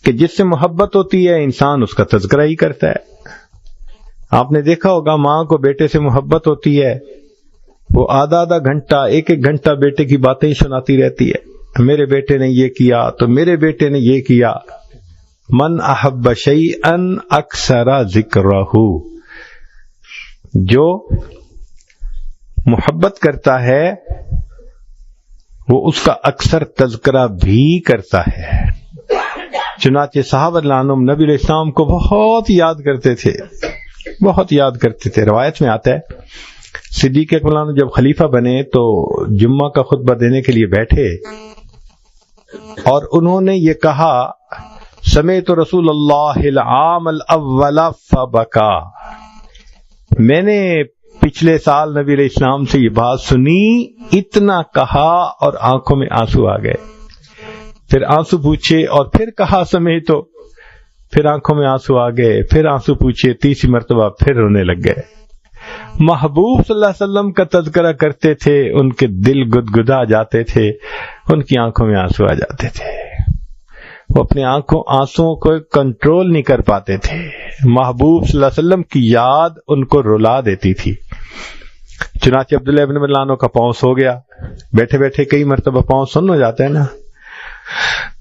کہ جس سے محبت ہوتی ہے انسان اس کا تذکرہ ہی کرتا ہے. آپ نے دیکھا ہوگا ماں کو بیٹے سے محبت ہوتی ہے، وہ آدھا گھنٹہ ایک گھنٹہ بیٹے کی باتیں ہی سناتی رہتی ہے. میرے بیٹے نے یہ کیا تو میرے بیٹے نے یہ کیا. من احب شیئا اکثر ذکرہ، جو محبت کرتا ہے وہ اس کا اکثر تذکرہ بھی کرتا ہے. چنانچہ صحابہ رضی اللہ عنہم نبی علیہ السلام کو بہت یاد کرتے تھے، بہت یاد کرتے تھے. روایت میں آتا ہے صدیق اکبر جب خلیفہ بنے تو جمعہ کا خطبہ دینے کے لیے بیٹھے اور انہوں نے یہ کہا سمعت رسول اللہ العام الاول فبکا، میں نے پچھلے سال نبی علیہ السلام سے یہ بات سنی، اتنا کہا اور آنکھوں میں آنسو آ گئے. پھر آنسو پوچھے اور پھر کہا سمعت، پھر آنکھوں میں آنسو آ گئے، پھر آنسو پوچھے، تیسری مرتبہ پھر رونے لگ گئے. محبوب صلی اللہ علیہ وسلم کا تذکرہ کرتے تھے، ان کے دل گدگدا جاتے تھے، ان کی آنکھوں میں آنسو آ جاتے تھے. وہ اپنے آنسوؤں کو کنٹرول نہیں کر پاتے تھے. محبوب صلی اللہ علیہ وسلم کی یاد ان کو رلا دیتی تھی. چنانچہ عبداللہ ابن ملانو کا پاؤں سو گیا، بیٹھے بیٹھے کئی مرتبہ پاؤں سن ہو جاتا ہے نا.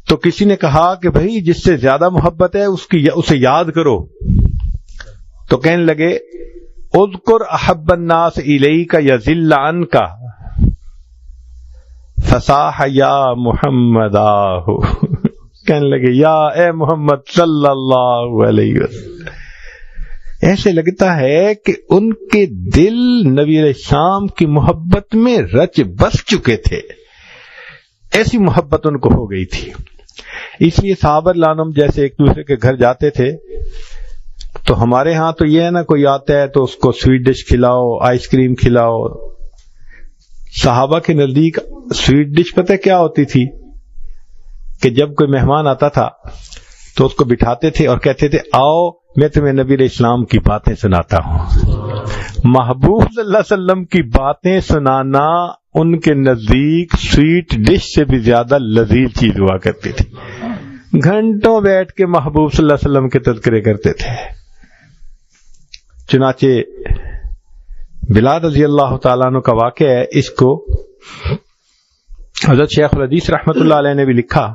تو کسی نے کہا کہ بھائی جس سے زیادہ محبت ہے اسے یاد کرو. تو کہنے لگے اذکر احب الناس الیک یذل عنک فصاح یا محمد، کہنے لگے یا اے محمد صلی اللہ علیہ وسلم. ایسے لگتا ہے کہ ان کے دل نبی علیہ السلام کی محبت میں رچ بس چکے تھے، ایسی محبت ان کو ہو گئی تھی. اس لیے صحابہ لانم جیسے ایک دوسرے کے گھر جاتے تھے تو ہمارے ہاں تو یہ ہے نا، کوئی آتا ہے تو اس کو سویٹ ڈش کھلاؤ، آئس کریم کھلاؤ. صحابہ کے نزدیک سویٹ ڈش پتہ کیا ہوتی تھی کہ جب کوئی مہمان آتا تھا تو اس کو بٹھاتے تھے اور کہتے تھے آؤ میں تمہیں نبی علیہ السلام کی باتیں سناتا ہوں. محبوب صلی اللہ علیہ وسلم کی باتیں سنانا ان کے نزدیک سویٹ ڈش سے بھی زیادہ لذیذ چیز ہوا کرتی تھی. گھنٹوں بیٹھ کے محبوب صلی اللہ علیہ وسلم کے تذکرے کرتے تھے. چنانچہ بلال رضی اللہ تعالیٰ عنہ کا واقعہ ہے، اس کو حضرت شیخ الحدیث رحمۃ اللہ علیہ نے بھی لکھا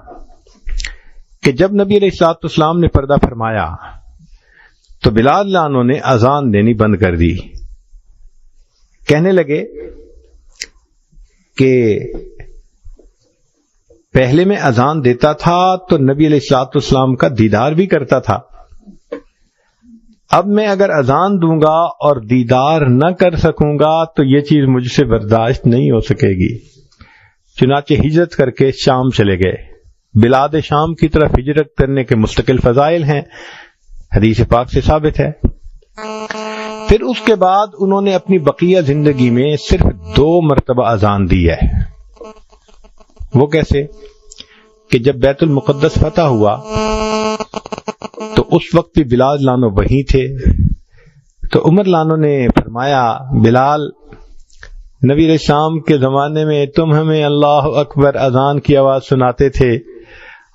کہ جب نبی علیہ الصلوۃ والسلام نے پردہ فرمایا تو بلال عنہ نے اذان دینی بند کر دی. کہنے لگے کہ پہلے میں اذان دیتا تھا تو نبی علیہ الصلوۃ والسلام کا دیدار بھی کرتا تھا، اب میں اگر اذان دوں گا اور دیدار نہ کر سکوں گا تو یہ چیز مجھ سے برداشت نہیں ہو سکے گی. چنانچہ ہجرت کر کے شام چلے گئے. بلاد شام کی طرف ہجرت کرنے کے مستقل فضائل ہیں، حدیث پاک سے ثابت ہے. پھر اس کے بعد انہوں نے اپنی بقیہ زندگی میں صرف 2 مرتبہ اذان دی ہے. وہ کیسے کہ جب بیت المقدس فتح ہوا تو اس وقت بھی بلال لانو وہیں تھے. تو عمر لانو نے فرمایا بلال، نبی علیہ السلام کے زمانے میں تم ہمیں اللہ اکبر اذان کی آواز سناتے تھے،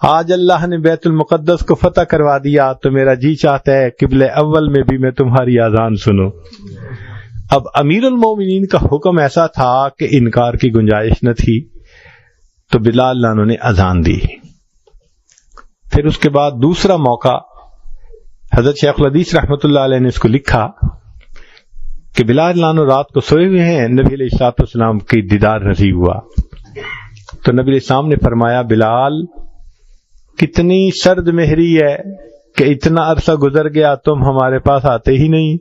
آج اللہ نے بیت المقدس کو فتح کروا دیا تو میرا جی چاہتا ہے قبلہ اول میں بھی میں تمہاری اذان سنوں. اب امیر المومنین کا حکم ایسا تھا کہ انکار کی گنجائش نہ تھی، تو بلال لانو نے اذان دی. پھر اس کے بعد دوسرا موقع حضرت شیخ الحدیث رحمۃ اللہ علیہ نے اس کو لکھا کہ بلال لانو رات کو سوئے ہوئے ہیں، نبی علیہ الصلوۃ والسلام کی دیدار نصیب ہوا. تو نبی علیہ السلام نے فرمایا بلال کتنی سرد مہری ہے کہ اتنا عرصہ گزر گیا تم ہمارے پاس آتے ہی نہیں.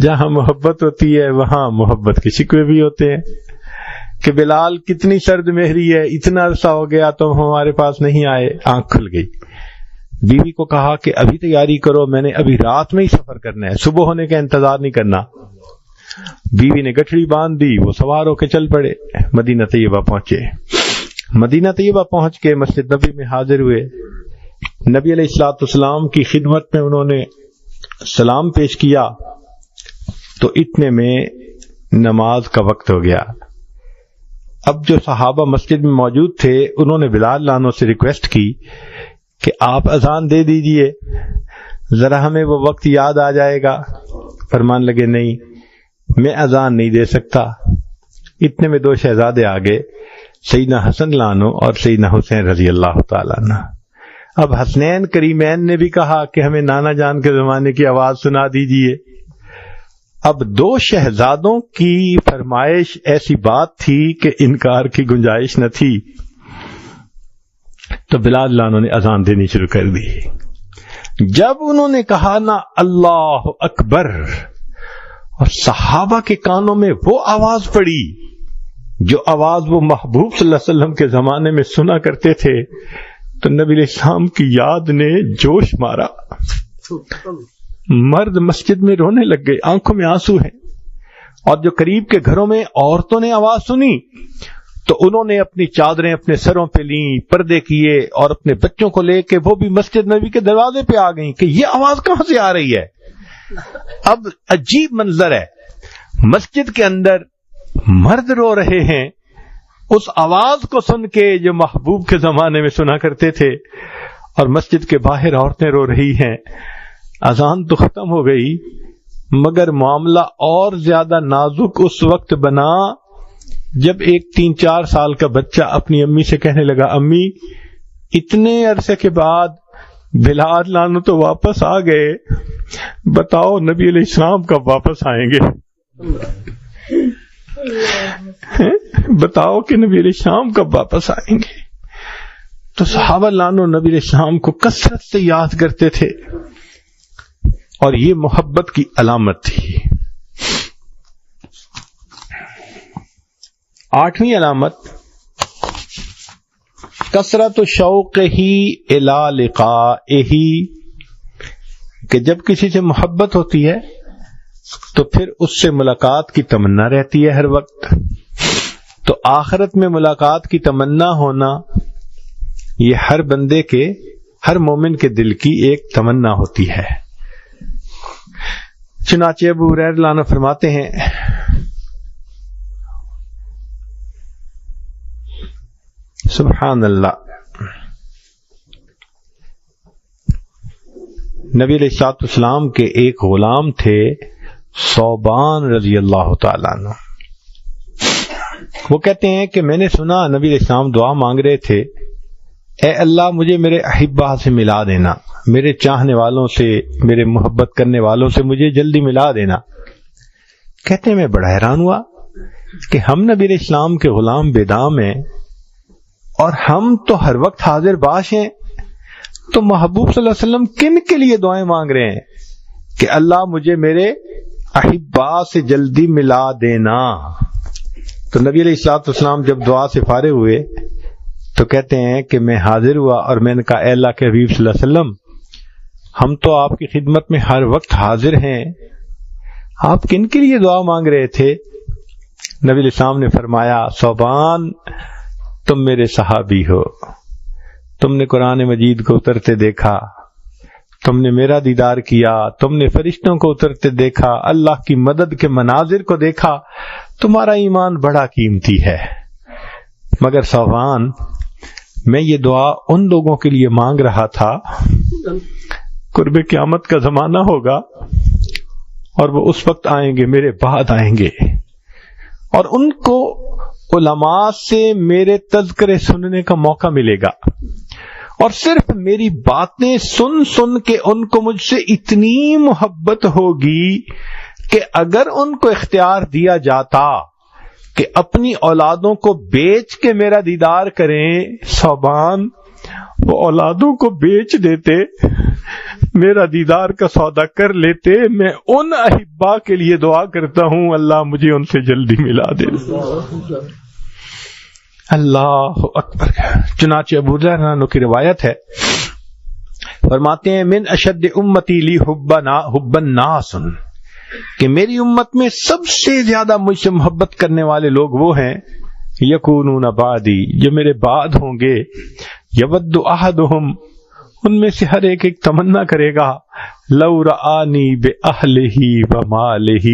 جہاں محبت ہوتی ہے وہاں محبت کے شکوے بھی ہوتے ہیں کہ بلال کتنی سرد مہری ہے، اتنا عرصہ ہو گیا تم ہمارے پاس نہیں آئے. آنکھ کھل گئی. بیوی کو کہا کہ ابھی تیاری کرو، میں نے ابھی رات میں ہی سفر کرنا ہے، صبح ہونے کا انتظار نہیں کرنا. بیوی نے گٹھڑی باندھ دی، وہ سوار ہو کے چل پڑے. مدینہ طیبہ پہنچے. مدینہ طیبہ پہنچ کے مسجد نبی میں حاضر ہوئے. نبی علیہ الصلوۃ والسلام کی خدمت میں انہوں نے سلام پیش کیا تو اتنے میں نماز کا وقت ہو گیا. اب جو صحابہ مسجد میں موجود تھے انہوں نے بلال لانو سے ریکویسٹ کی کہ آپ اذان دے دیجئے، ذرا ہمیں وہ وقت یاد آ جائے گا۔ فرمان لگے نہیں، میں اذان نہیں دے سکتا۔ اتنے میں دو شہزادے آگے، سیدنا حسن لانو اور سیدنا حسین رضی اللہ تعالیٰ عنہ۔ اب حسنین کریمین نے بھی کہا کہ ہمیں نانا جان کے زمانے کی آواز سنا دیجئے۔ اب دو شہزادوں کی فرمائش ایسی بات تھی کہ انکار کی گنجائش نہ تھی، تو بلال لانو نے اذان دینی شروع کر دی۔ جب انہوں نے کہا نا اللہ اکبر، اور صحابہ کے کانوں میں وہ آواز پڑی جو آواز وہ محبوب صلی اللہ علیہ وسلم کے زمانے میں سنا کرتے تھے، تو نبی علیہ السلام کی یاد نے جوش مارا۔ مرد مسجد میں رونے لگ گئے، آنکھوں میں آنسو ہیں، اور جو قریب کے گھروں میں عورتوں نے آواز سنی تو انہوں نے اپنی چادریں اپنے سروں پہ لیں، پردے کیے، اور اپنے بچوں کو لے کے وہ بھی مسجد نبی کے دروازے پہ آ گئیں کہ یہ آواز کہاں سے آ رہی ہے۔ اب عجیب منظر ہے، مسجد کے اندر مرد رو رہے ہیں اس آواز کو سن کے جو محبوب کے زمانے میں سنا کرتے تھے، اور مسجد کے باہر عورتیں رو رہی ہیں۔ اذان تو ختم ہو گئی، مگر معاملہ اور زیادہ نازک اس وقت بنا جب ایک 3-4 سال کا بچہ اپنی امی سے کہنے لگا، امی اتنے عرصے کے بعد بلال لانو تو واپس آ گئے، بتاؤ نبی علیہ السلام کب واپس آئیں گے؟ بتاؤ کہ نبی علیہ السلام کب واپس آئیں گے؟ تو صحابہ لانو نبی علیہ السلام کو کثرت سے یاد کرتے تھے، اور یہ محبت کی علامت تھی۔ 8ویں علامت کثرت شوق ہی الی لقائہ، کہ جب کسی سے محبت ہوتی ہے تو پھر اس سے ملاقات کی تمنا رہتی ہے ہر وقت۔ تو آخرت میں ملاقات کی تمنا ہونا یہ ہر بندے کے، ہر مومن کے دل کی ایک تمنا ہوتی ہے۔ چنانچہ ابو ہریرہ رضی اللہ عنہ فرماتے ہیں، سبحان اللہ، نبی علیہ الصلوۃ والسلام کے ایک غلام تھے ثوبان رضی اللہ تعالیٰ عنہ۔ وہ کہتے ہیں کہ میں نے سنا نبی علیہ السلام دعا مانگ رہے تھے، اے اللہ مجھے میرے احبہ سے ملا دینا، میرے چاہنے والوں سے، میرے محبت کرنے والوں سے مجھے جلدی ملا دینا۔ کہتے ہیں میں بڑا حیران ہوا کہ ہم نبی علیہ السلام کے غلام بے دام ہیں، اور ہم تو ہر وقت حاضر باش ہیں، تو محبوب صلی اللہ علیہ وسلم کن کے لیے دعائیں مانگ رہے ہیں کہ اللہ مجھے میرے احبا سے جلدی ملا دینا؟ تو نبی علیہ الصلوۃ والسلام جب دعا سے فارغ ہوئے تو کہتے ہیں کہ میں حاضر ہوا اور میں نے کہا، اے اللہ کے حبیب صلی اللہ علیہ وسلم، ہم تو آپ کی خدمت میں ہر وقت حاضر ہیں، آپ کن کے لیے دعا مانگ رہے تھے؟ نبی علیہ السلام نے فرمایا، ثوبان تم میرے صحابی ہو، تم نے قرآن مجید کو اترتے دیکھا، تم نے میرا دیدار کیا، تم نے فرشتوں کو اترتے دیکھا، اللہ کی مدد کے مناظر کو دیکھا، تمہارا ایمان بڑا قیمتی ہے۔ مگر ثوبان، میں یہ دعا ان لوگوں کے لیے مانگ رہا تھا، قرب قیامت کا زمانہ ہوگا اور وہ اس وقت آئیں گے، میرے بعد آئیں گے، اور ان کو علماء سے میرے تذکرے سننے کا موقع ملے گا، اور صرف میری باتیں سن سن کے ان کو مجھ سے اتنی محبت ہوگی کہ اگر ان کو اختیار دیا جاتا کہ اپنی اولادوں کو بیچ کے میرا دیدار کریں، ثوبان وہ اولادوں کو بیچ دیتے، میرا دیدار کا سودا کر لیتے۔ میں ان احبا کے لیے دعا کرتا ہوں، اللہ مجھے ان سے جلدی ملا دے۔ اللہ اکبر۔ چنانچہ ابو ہریرہ کی روایت ہے، فرماتے ہیں، من اشد امتی لی حب الناس، کہ میری امت میں سب سے زیادہ مجھ سے محبت کرنے والے لوگ وہ ہیں، یکونون بعدی، جو میرے بعد ہوں گے، یود احدہم، ان میں سے ہر ایک تمنا کرے گا، لو رآنی بأہلہ ومالہ،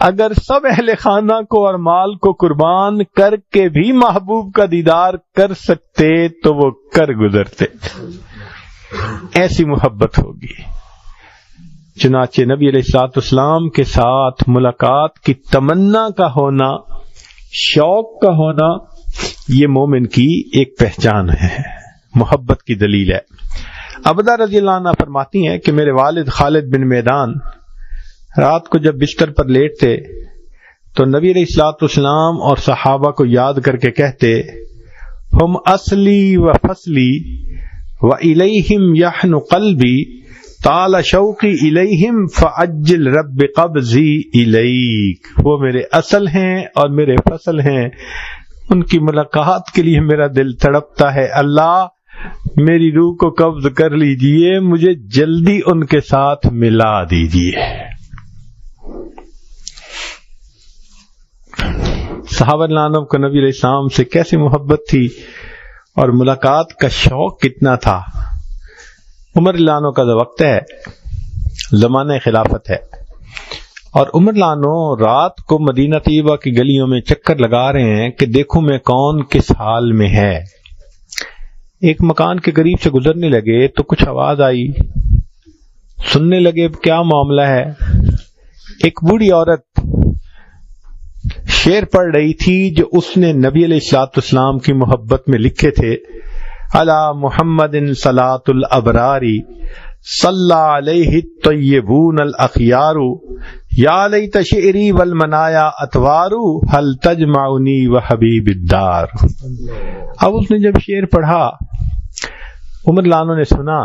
اگر سب اہل خانہ کو اور مال کو قربان کر کے بھی محبوب کا دیدار کر سکتے تو وہ کر گزرتے۔ ایسی محبت ہوگی۔ چنانچہ نبی علیہ الصلوۃ والسلام کے ساتھ ملاقات کی تمنا کا ہونا، شوق کا ہونا، یہ مومن کی ایک پہچان ہے، محبت کی دلیل ہے۔ عبدہ رضی اللہ عنہ فرماتی ہیں کہ میرے والد خالد بن میدان رات کو جب بستر پر لیٹتے تو نبی علیہ الصلوۃ والسلام اور صحابہ کو یاد کر کے کہتے، ہم اصلی و فصلی و الیہم یحن قلبی طال شوقی الیہم فعجل رب قبضی الیک۔ وہ میرے اصل ہیں اور میرے فصل ہیں، ان کی ملاقات کے لیے میرا دل تڑپتا ہے، اللہ میری روح کو قبض کر لیجئے، مجھے جلدی ان کے ساتھ ملا دیجئے۔ صحابہ عنہ کو نبی علیہ السلام سے کیسی محبت تھی اور ملاقات کا شوق کتنا تھا۔ عمر عنہ کا وقت ہے، زمانہ خلافت ہے، اور عمر عنہ رات کو مدینہ طیبہ کی گلیوں میں چکر لگا رہے ہیں کہ دیکھوں میں کون کس حال میں ہے۔ ایک مکان کے قریب سے گزرنے لگے تو کچھ آواز آئی، سننے لگے کیا معاملہ ہے۔ ایک بوڑھی عورت شعر پڑھ رہی تھی جو اس نے نبی علیہ الصلوۃ والسلام کی محبت میں لکھے تھے، علی محمد صلاۃ الابرار صلی علیہ الطیبون الاخیار یا لیت شعری والمنایا اتوار هل تجمعنی وحبیب الدار۔ اب اس نے جب شعر پڑھا، عمر عنہ نے سنا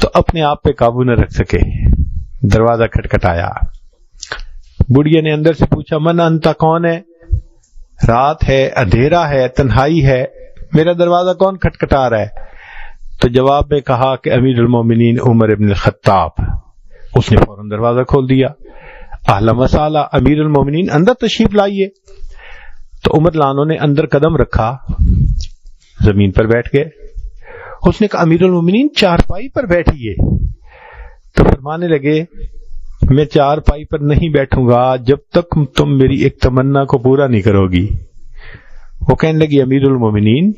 تو اپنے آپ پہ قابو نہ رکھ سکے، دروازہ کھٹکھٹایا۔ بڑھیا نے اندر سے پوچھا، من انتا، کون ہے؟ رات ہے، اندھیرا ہے، تنہائی ہے، میرا دروازہ کون کھٹکھٹا رہا ہے؟ تو جواب میں کہا کہ امیر المومنین عمر ابن الخطاب۔ اس نے فوراً دروازہ کھول دیا، اہلا وسہلا، امیر المومنین اندر تشریف لائیے۔ تو عمر عنہ نے اندر قدم رکھا، زمین پر بیٹھ گئے۔ اس نے کہا امیر المومنین چارپائی پر بیٹھیے۔ تو فرمانے لگے میں چارپائی پر نہیں بیٹھوں گا جب تک تم میری ایک تمنا کو پورا نہیں کرو گی۔ وہ کہنے لگی امیر المومنین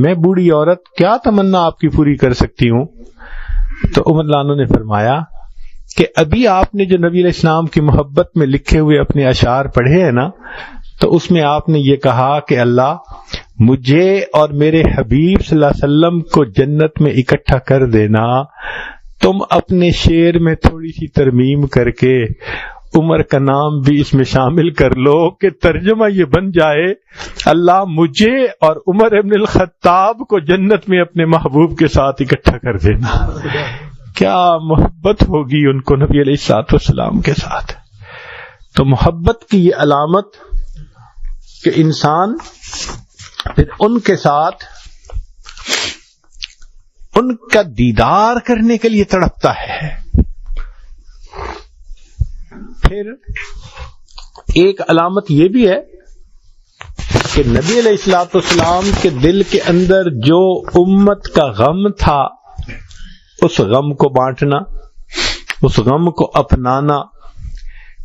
میں بوڑھی عورت کیا تمنا آپ کی پوری کر سکتی ہوں؟ تو عمر عنہ نے فرمایا کہ ابھی آپ نے جو نبی علیہ السلام کی محبت میں لکھے ہوئے اپنے اشعار پڑھے ہیں نا، تو اس میں آپ نے یہ کہا کہ اللہ مجھے اور میرے حبیب صلی اللہ علیہ وسلم کو جنت میں اکٹھا کر دینا۔ تم اپنے شعر میں تھوڑی سی ترمیم کر کے عمر کا نام بھی اس میں شامل کر لو کہ ترجمہ یہ بن جائے، اللہ مجھے اور عمر ابن الخطاب کو جنت میں اپنے محبوب کے ساتھ اکٹھا کر دینا۔ کیا محبت ہوگی ان کو نبی علیہ الصلوۃ والسلام کے ساتھ۔ تو محبت کی یہ علامت کہ انسان پھر ان کے ساتھ ان کا دیدار کرنے کے لیے تڑپتا ہے۔ پھر ایک علامت یہ بھی ہے کہ نبی علیہ الصلوۃ والسلام کے دل کے اندر جو امت کا غم تھا، اس غم کو بانٹنا، اس غم کو اپنانا،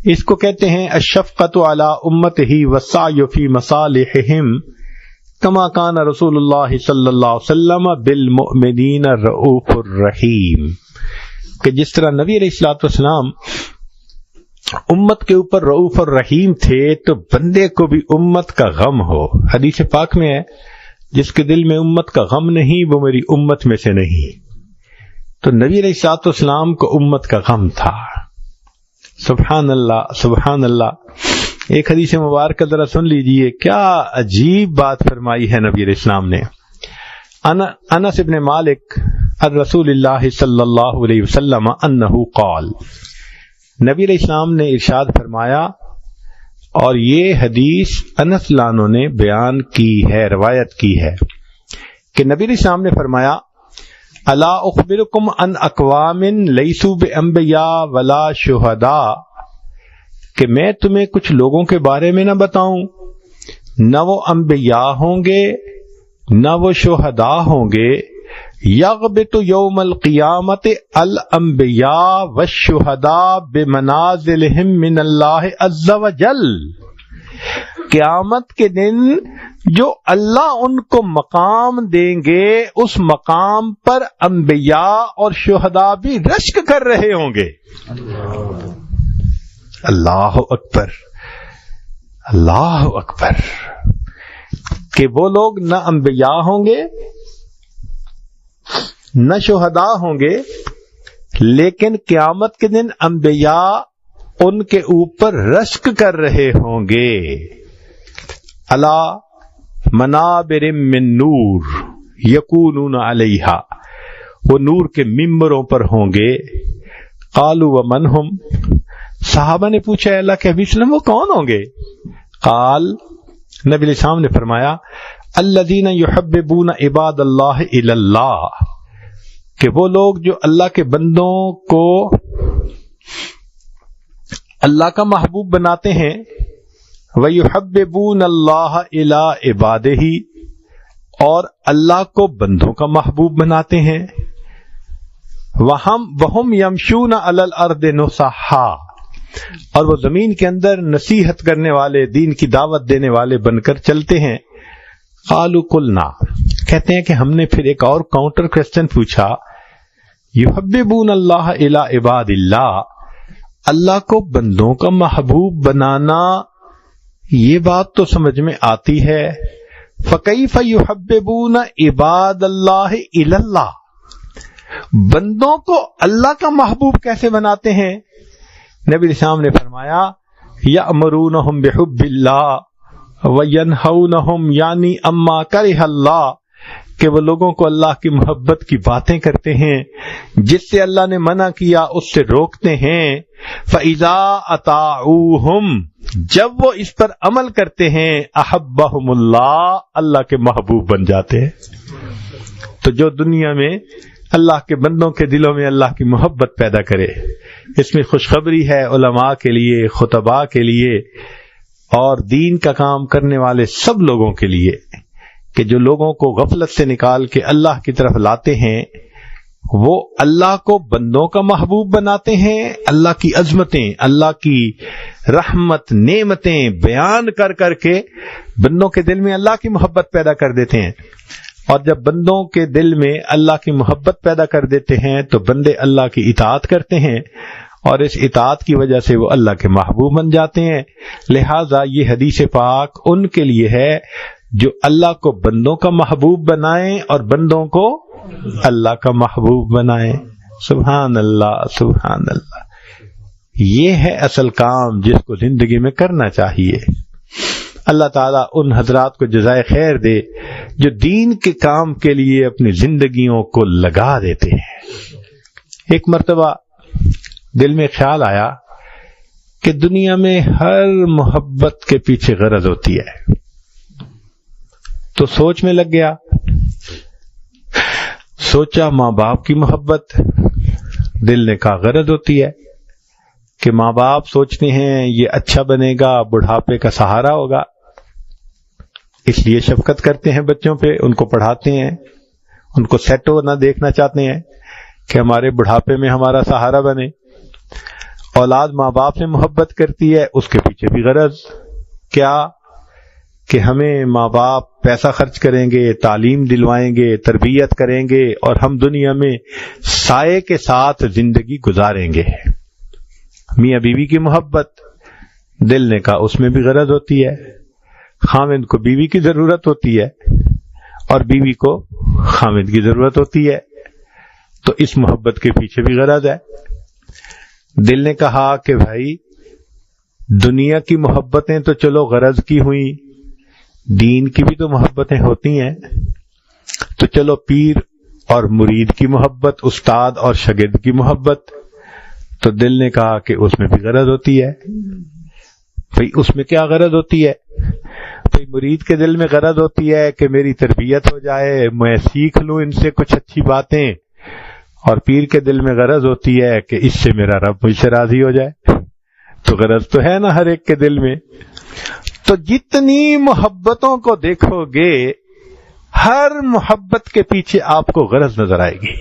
اس کو کہتے ہیں الشفقۃ علی امتہ والسعی فی مصالحہم کما کان رسول اللہ صلی اللہ علیہ وسلم بالمؤمنین الرؤوف الرحیم، کہ جس طرح نبی علیہ الصلوۃ والسلام امت کے اوپر رؤوف الرحیم تھے تو بندے کو بھی امت کا غم ہو۔ حدیث پاک میں ہے جس کے دل میں امت کا غم نہیں وہ میری امت میں سے نہیں۔ تو نبی علیہ الصلوۃ والسلام کو امت کا غم تھا۔ سبحان اللہ سبحان اللہ۔ ایک حدیث مبارکہ ذرا سن لیجئے، کیا عجیب بات فرمائی ہے نبی علیہ السلام نے۔ انس ابن مالک الرسول اللہ صلی اللہ علیہ وسلم انہ قال، نبی علیہ السلام نے ارشاد فرمایا، اور یہ حدیث انس عنہ نے بیان کی ہے، روایت کی ہے، کہ نبی علیہ السلام نے فرمایا الا اخبرکم عن اقوام لیسوا بانبیاء ولا شہداء، کہ میں تمہیں کچھ لوگوں کے بارے میں نہ بتاؤں، نہ وہ انبیاء ہوں گے نہ وہ شہداء ہوں گے، یغبط یوم القیامت الانبیاء والشہداء بمنازلہم من اللہ عز وجل، قیامت کے دن جو اللہ ان کو مقام دیں گے اس مقام پر انبیاء اور شہداء بھی رشک کر رہے ہوں گے. اللہ اکبر، اللہ اکبر. کہ وہ لوگ نہ انبیاء ہوں گے نہ شہداء ہوں گے، لیکن قیامت کے دن انبیاء ان کے اوپر رشک کر رہے ہوں گے. علی منابر من نور یکونون علیہا، وہ نور کے ممبروں پر ہوں گے. قالوا ومن ہم، صحابہ نے پوچھا اللہ کے حبیب صلی اللہ علیہ وسلم وہ کون ہوں گے؟ قال، نبی علیہ السلام نے فرمایا الذین یحببون عباد اللہ الی اللہ، کہ وہ لوگ جو اللہ کے بندوں کو اللہ کا محبوب بناتے ہیں، وَيُحَبِّبُونَ اللَّهَ إِلَىٰ عِبَادِهِ، اور اللہ کو بندوں کا محبوب بناتے ہیں. وَهُمْ يَمْشُونَ عَلَى الْأَرْضِ نُصَحًّا، اور وہ زمین کے اندر نصیحت کرنے والے، دین کی دعوت دینے والے بن کر چلتے ہیں. قالوا قلنا، کہتے ہیں کہ ہم نے پھر ایک اور کاؤنٹر کوسچن پوچھا. یحببون اللہ الی عباد اللہ، اللہ کو بندوں کا محبوب بنانا یہ بات تو سمجھ میں آتی ہے. فکیف یحببون عباد اللہ الی اللہ، بندوں کو اللہ کا محبوب کیسے بناتے ہیں؟ نبی اسلام نے فرمایا یأمرونہم بحب اللہ وینہونہم یعنی اما کرہ اللہ، کہ وہ لوگوں کو اللہ کی محبت کی باتیں کرتے ہیں، جس سے اللہ نے منع کیا اس سے روکتے ہیں. فَإِذَا أَطَاعُوهُمْ، جب وہ اس پر عمل کرتے ہیں، أَحَبَّهُمُ اللَّهُ، اللہ کے محبوب بن جاتے ہیں. تو جو دنیا میں اللہ کے بندوں کے دلوں میں اللہ کی محبت پیدا کرے، اس میں خوشخبری ہے علماء کے لیے، خطباء کے لیے، اور دین کا کام کرنے والے سب لوگوں کے لیے، کہ جو لوگوں کو غفلت سے نکال کے اللہ کی طرف لاتے ہیں، وہ اللہ کو بندوں کا محبوب بناتے ہیں. اللہ کی عظمتیں، اللہ کی رحمت، نعمتیں بیان کر کر کے بندوں کے دل میں اللہ کی محبت پیدا کر دیتے ہیں. اور جب بندوں کے دل میں اللہ کی محبت پیدا کر دیتے ہیں تو بندے اللہ کی اطاعت کرتے ہیں، اور اس اطاعت کی وجہ سے وہ اللہ کے محبوب بن جاتے ہیں. لہٰذا یہ حدیث پاک ان کے لیے ہے جو اللہ کو بندوں کا محبوب بنائیں اور بندوں کو اللہ کا محبوب بنائیں. سبحان اللہ، سبحان اللہ. یہ ہے اصل کام جس کو زندگی میں کرنا چاہیے. اللہ تعالیٰ ان حضرات کو جزائے خیر دے جو دین کے کام کے لیے اپنی زندگیوں کو لگا دیتے ہیں. ایک مرتبہ دل میں خیال آیا کہ دنیا میں ہر محبت کے پیچھے غرض ہوتی ہے، تو سوچ میں لگ گیا. سوچا ماں باپ کی محبت، دل نے کہا غرض ہوتی ہے کہ ماں باپ سوچتے ہیں یہ اچھا بنے گا، بڑھاپے کا سہارا ہوگا، اس لیے شفقت کرتے ہیں بچوں پہ، ان کو پڑھاتے ہیں، ان کو سیٹ ہونا دیکھنا چاہتے ہیں کہ ہمارے بڑھاپے میں ہمارا سہارا بنے. اولاد ماں باپ سے محبت کرتی ہے، اس کے پیچھے بھی غرض کیا کہ ہمیں ماں باپ پیسہ خرچ کریں گے، تعلیم دلوائیں گے، تربیت کریں گے، اور ہم دنیا میں سائے کے ساتھ زندگی گزاریں گے. میاں بیوی کی محبت، دل نے کہا اس میں بھی غرض ہوتی ہے. خاوند کو بیوی کی ضرورت ہوتی ہے اور بیوی کو خاوند کی ضرورت ہوتی ہے، تو اس محبت کے پیچھے بھی غرض ہے. دل نے کہا کہ بھائی دنیا کی محبتیں تو چلو غرض کی ہوئیں، دین کی بھی تو محبتیں ہوتی ہیں، تو چلو پیر اور مرید کی محبت، استاد اور شاگرد کی محبت. تو دل نے کہا کہ اس میں بھی غرض ہوتی ہے. بھئی اس میں کیا غرض ہوتی ہے؟ بھئی مرید کے دل میں غرض ہوتی ہے کہ میری تربیت ہو جائے، میں سیکھ لوں ان سے کچھ اچھی باتیں، اور پیر کے دل میں غرض ہوتی ہے کہ اس سے میرا رب مجھ سے راضی ہو جائے. تو غرض تو ہے نا ہر ایک کے دل میں. تو جتنی محبتوں کو دیکھو گے، ہر محبت کے پیچھے آپ کو غرض نظر آئے گی.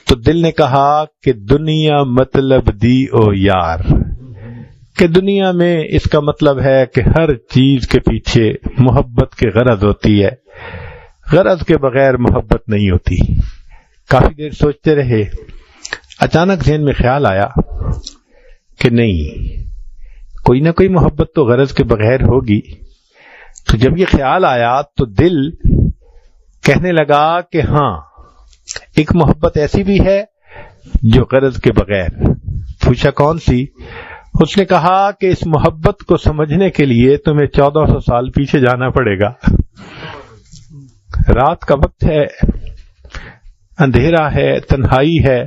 تو دل نے کہا کہ دنیا مطلب دی او یار، کہ دنیا میں اس کا مطلب ہے کہ ہر چیز کے پیچھے محبت کی غرض ہوتی ہے، غرض کے بغیر محبت نہیں ہوتی۔ کافی دیر سوچتے رہے، اچانک ذہن میں خیال آیا کہ نہیں، کوئی نہ کوئی محبت تو غرض کے بغیر ہوگی۔ تو جب یہ خیال آیا تو دل کہنے لگا کہ ہاں، ایک محبت ایسی بھی ہے جو غرض کے بغیر۔ پوچھا کون سی؟ اس نے کہا کہ اس محبت کو سمجھنے کے لیے تمہیں 1400 سال پیچھے جانا پڑے گا۔ رات کا وقت ہے، اندھیرا ہے، تنہائی ہے،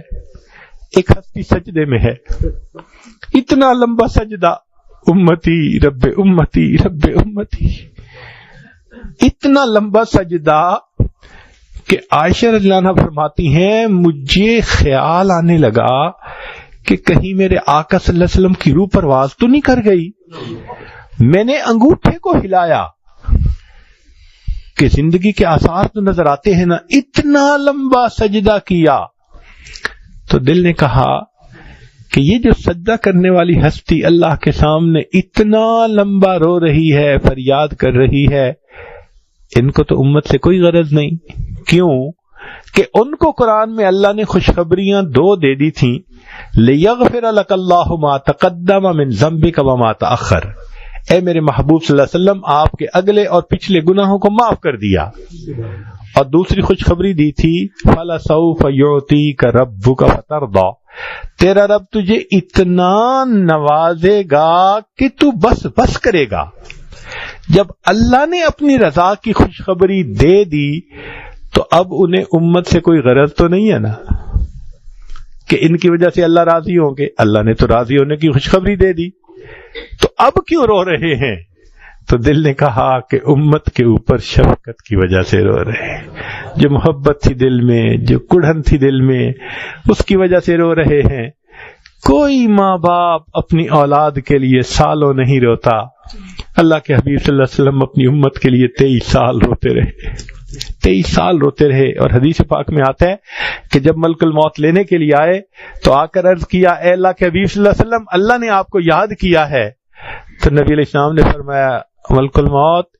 ایک ہستی سجدے میں ہے، اتنا لمبا سجدہ، امتی رب امتی رب امتی، اتنا لمبا سجدہ کہ عائشہ رضی اللہ عنہا فرماتی ہیں مجھے خیال آنے لگا کہ کہیں میرے آقا صلی اللہ علیہ وسلم کی روح پرواز تو نہیں کر گئی۔ میں نے انگوٹھے کو ہلایا کہ زندگی کے آثار تو نظر آتے ہیں نا، اتنا لمبا سجدہ کیا۔ تو دل نے کہا کہ یہ جو سجدہ کرنے والی ہستی اللہ کے سامنے اتنا لمبا رو رہی ہے، فریاد کر رہی ہے، ان کو تو امت سے کوئی غرض نہیں۔ کیوں کہ ان کو قرآن میں اللہ نے خوشخبریاں دو دے دی تھیں، لِيَغْفِرَ لَكَ اللَّهُ مَا تَقَدَّمَ مِن ذَنبِكَ وَمَا تَأَخَّرَ، اے میرے محبوب صلی اللہ علیہ وسلم آپ کے اگلے اور پچھلے گناہوں کو معاف کر دیا۔ اور دوسری خوشخبری دی تھی فَلَسَوْفَ يُعْطِيكَ رَبُّكَ فَتَرْضَىٰ، تیرا رب تجھے اتنا نوازے گا کہ تو بس بس کرے گا۔ جب اللہ نے اپنی رضا کی خوشخبری دے دی تو اب انہیں امت سے کوئی غرض تو نہیں ہے نا کہ ان کی وجہ سے اللہ راضی ہوں گے۔ اللہ نے تو راضی ہونے کی خوشخبری دے دی، تو اب کیوں رو رہے ہیں؟ تو دل نے کہا کہ امت کے اوپر شفقت کی وجہ سے رو رہے ہیں، جو محبت تھی دل میں، جو کڑھن تھی دل میں، اس کی وجہ سے رو رہے ہیں۔ کوئی ماں باپ اپنی اولاد کے لیے سالوں نہیں روتا، اللہ کے حبیب صلی اللہ علیہ وسلم اپنی امت کے لیے 23 سال روتے رہے، 23 سال روتے رہے۔ اور حدیث پاک میں آتا ہے کہ جب ملک الموت لینے کے لیے آئے تو آ کر عرض کیا، اے اللہ کے حبیب صلی اللہ علیہ وسلم، اللہ نے آپ کو یاد کیا ہے۔ تو نبی علیہ السلام نے فرمایا، ملک الموت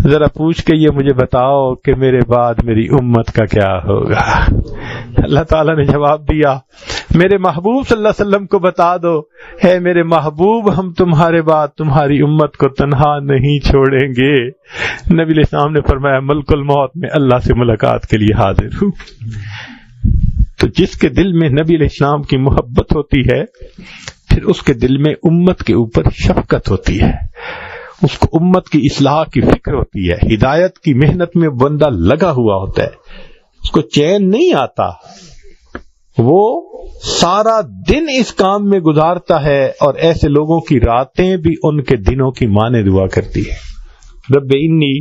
ذرا پوچھ کے یہ مجھے بتاؤ کہ میرے بعد میری امت کا کیا ہوگا۔ اللہ تعالیٰ نے جواب دیا، میرے محبوب صلی اللہ علیہ وسلم کو بتا دو، ہے میرے محبوب ہم تمہارے بعد تمہاری امت کو تنہا نہیں چھوڑیں گے۔ نبی علیہ السلام نے فرمایا، ملک الموت میں اللہ سے ملاقات کے لیے حاضر ہوں۔ تو جس کے دل میں نبی علیہ السلام کی محبت ہوتی ہے، پھر اس کے دل میں امت کے اوپر شفقت ہوتی ہے، اس کو امت کی اصلاح کی فکر ہوتی ہے، ہدایت کی محنت میں بندہ لگا ہوا ہوتا ہے، اس کو چین نہیں آتا، وہ سارا دن اس کام میں گزارتا ہے، اور ایسے لوگوں کی راتیں بھی ان کے دنوں کی مانے دعا کرتی ہے۔ رب انی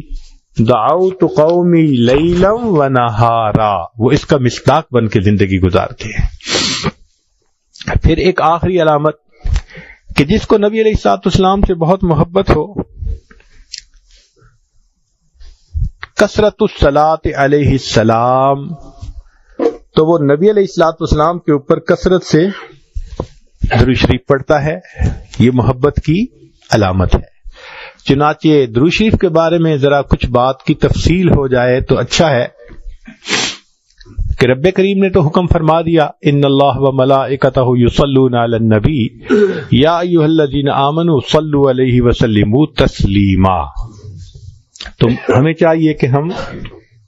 دعوت قومی لیلا و نہارا، وہ اس کا مصداق بن کے زندگی گزارتے ہیں۔ پھر ایک آخری علامت کہ جس کو نبی علیہ الصلوۃ والسلام سے بہت محبت ہو، کثرت الصلاۃ علیہ السلام، تو وہ نبی علیہ الصلوۃ والسلام کے اوپر کثرت سے درود شریف پڑھتا ہے، یہ محبت کی علامت ہے۔ چنانچہ درود شریف کے بارے میں ذرا کچھ بات کی تفصیل ہو جائے تو اچھا ہے کہ رب کریم نے تو حکم فرما دیا، ان اللہ و ملائکتہ یصلون علی النبی یا ایھا الذین آمنوا صلوا علیہ وسلموا تسلیما۔ تو ہمیں چاہیے کہ ہم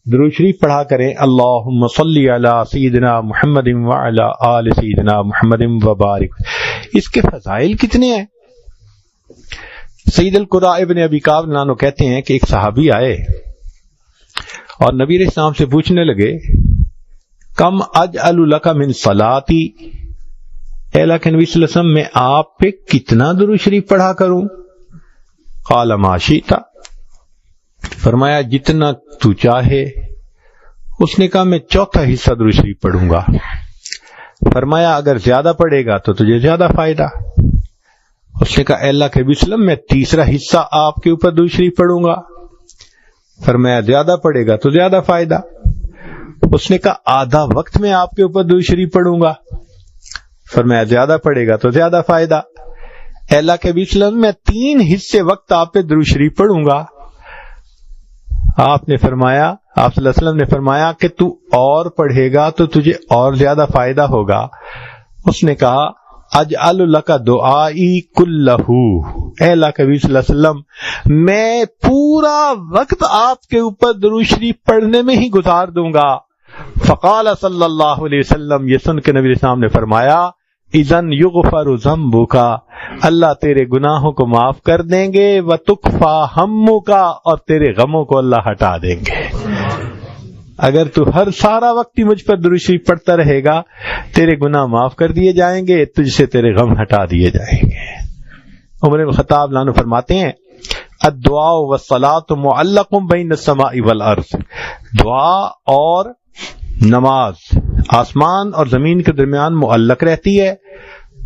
درود شریف پڑھا کریں، اللہم صلی علی سیدنا محمد وعلی آل سیدنا محمد وبارک۔ اس کے فضائل کتنے ہیں؟ سید القراء ابن ابی کعب نانو کہتے ہیں کہ ایک صحابی آئے اور نبی علیہ السلام سے پوچھنے لگے، کم اجعل لک من صلاتی، اے اللہ کے نبی صلی اللہ علیہ وسلم میں آپ پہ کتنا درود شریف پڑھا کروں؟ قال ما شئت، فرمایا جتنا تو چاہے۔ اس نے کہا میں چوتھا حصہ درود شریف پڑھوں گا۔ فرمایا اگر زیادہ پڑھے گا تو تجھے زیادہ فائدہ۔ اس نے کہا اے اللہ کے نبی صلی اللہ علیہ وسلم میں تیسرا حصہ آپ کے اوپر درود شریف پڑھوں گا۔ فرمایا زیادہ پڑھے گا تو زیادہ فائدہ۔ اس نے کہا آدھا وقت میں آپ کے اوپر درود شریف پڑھوں گا۔ فرمایا زیادہ پڑھے گا تو زیادہ فائدہ۔ اے اللہ کے نبی صلی اللہ علیہ وسلم میں 3 حصے وقت آپ پہ درود شریف پڑھوں گا. آپ صلی اللہ علیہ وسلم نے فرمایا کہ تو اور پڑھے گا تو تجھے اور زیادہ فائدہ ہوگا. اس نے کہا اجعل لک دعائی کلہ، اے اللہ کے نبی صلی اللہ علیہ وسلم میں پورا وقت آپ کے اوپر درود شریف پڑھنے میں ہی گزار دوں گا. فقال صلی اللہ علیہ وسلم، یہ سن کے نبی علیہ السلام نے فرمایا اذن یغفر ذنبک، اللہ تیرے گناہوں کو معاف کر دیں گے، وتکفی ہمک، اور تیرے غموں کو اللہ ہٹا دیں گے. اگر تو ہر سارا وقت ہی مجھ پر درود شریف پڑھتا رہے گا تیرے گناہ معاف کر دیے جائیں گے، تجھ سے تیرے غم ہٹا دیے جائیں گے. عمر بن خطاب عنہ فرماتے ہیں الدعاء والصلاة معلق بین السماء والارض، دعا اور نماز آسمان اور زمین کے درمیان معلق رہتی ہے.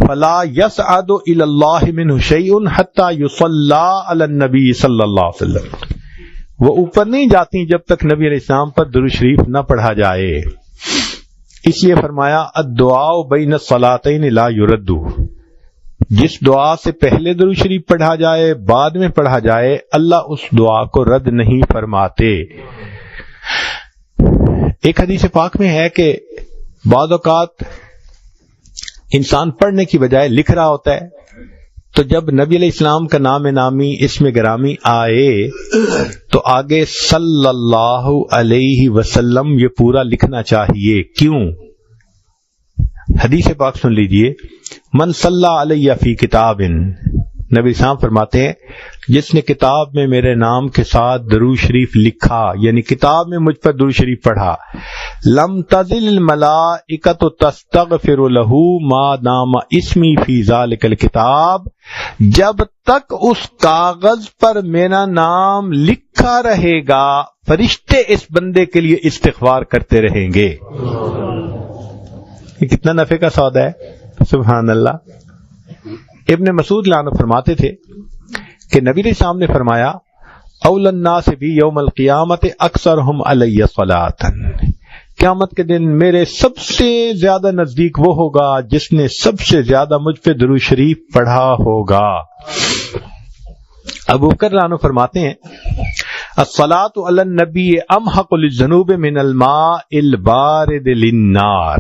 فلا يصعد الى الله منه شيء حتى يصلى على النبي صلی اللہ علیہ وسلم، وہ اوپر نہیں جاتی جب تک نبی علیہ السلام پر درود شریف نہ پڑھا جائے. اس لیے فرمایا الدعاء بین الصلاتین لا يرد، جس دعا سے پہلے درود شریف پڑھا جائے بعد میں پڑھا جائے اللہ اس دعا کو رد نہیں فرماتے. ایک حدیث پاک میں ہے کہ بعض اوقات انسان پڑھنے کی بجائے لکھ رہا ہوتا ہے، تو جب نبی علیہ السلام کا نام نامی اسم گرامی آئے تو آگے صلی اللہ علیہ وسلم یہ پورا لکھنا چاہیے. کیوں؟ حدیث پاک سن لیجئے، من صلی علیہ فی کتاب، نبی صاحب فرماتے ہیں جس نے کتاب میں میرے نام کے ساتھ درود شریف لکھا، یعنی کتاب میں مجھ پر درود شریف پڑھا، لم تزل الملائکۃ تستغفر له ما دام اسمی فی ذلک الکتاب، جب تک اس کاغذ پر میرا نام لکھا رہے گا فرشتے اس بندے کے لیے استغفار کرتے رہیں گے. یہ کتنا نفع کا سودا ہے، سبحان اللہ. ابن مسعود عنہ فرماتے تھے کہ نبی علیہ السلام نے فرمایا اول الناس بی یوم القیامت اکثرہم علی صلاۃ، قیامت کے دن میرے سب سے زیادہ نزدیک وہ ہوگا جس نے سب سے زیادہ مجھ پہ درود شریف پڑھا ہوگا. ابو بکر عنہ فرماتے ہیں الصلاۃ علی النبی امحق للذنوب من الماء البارد للنار،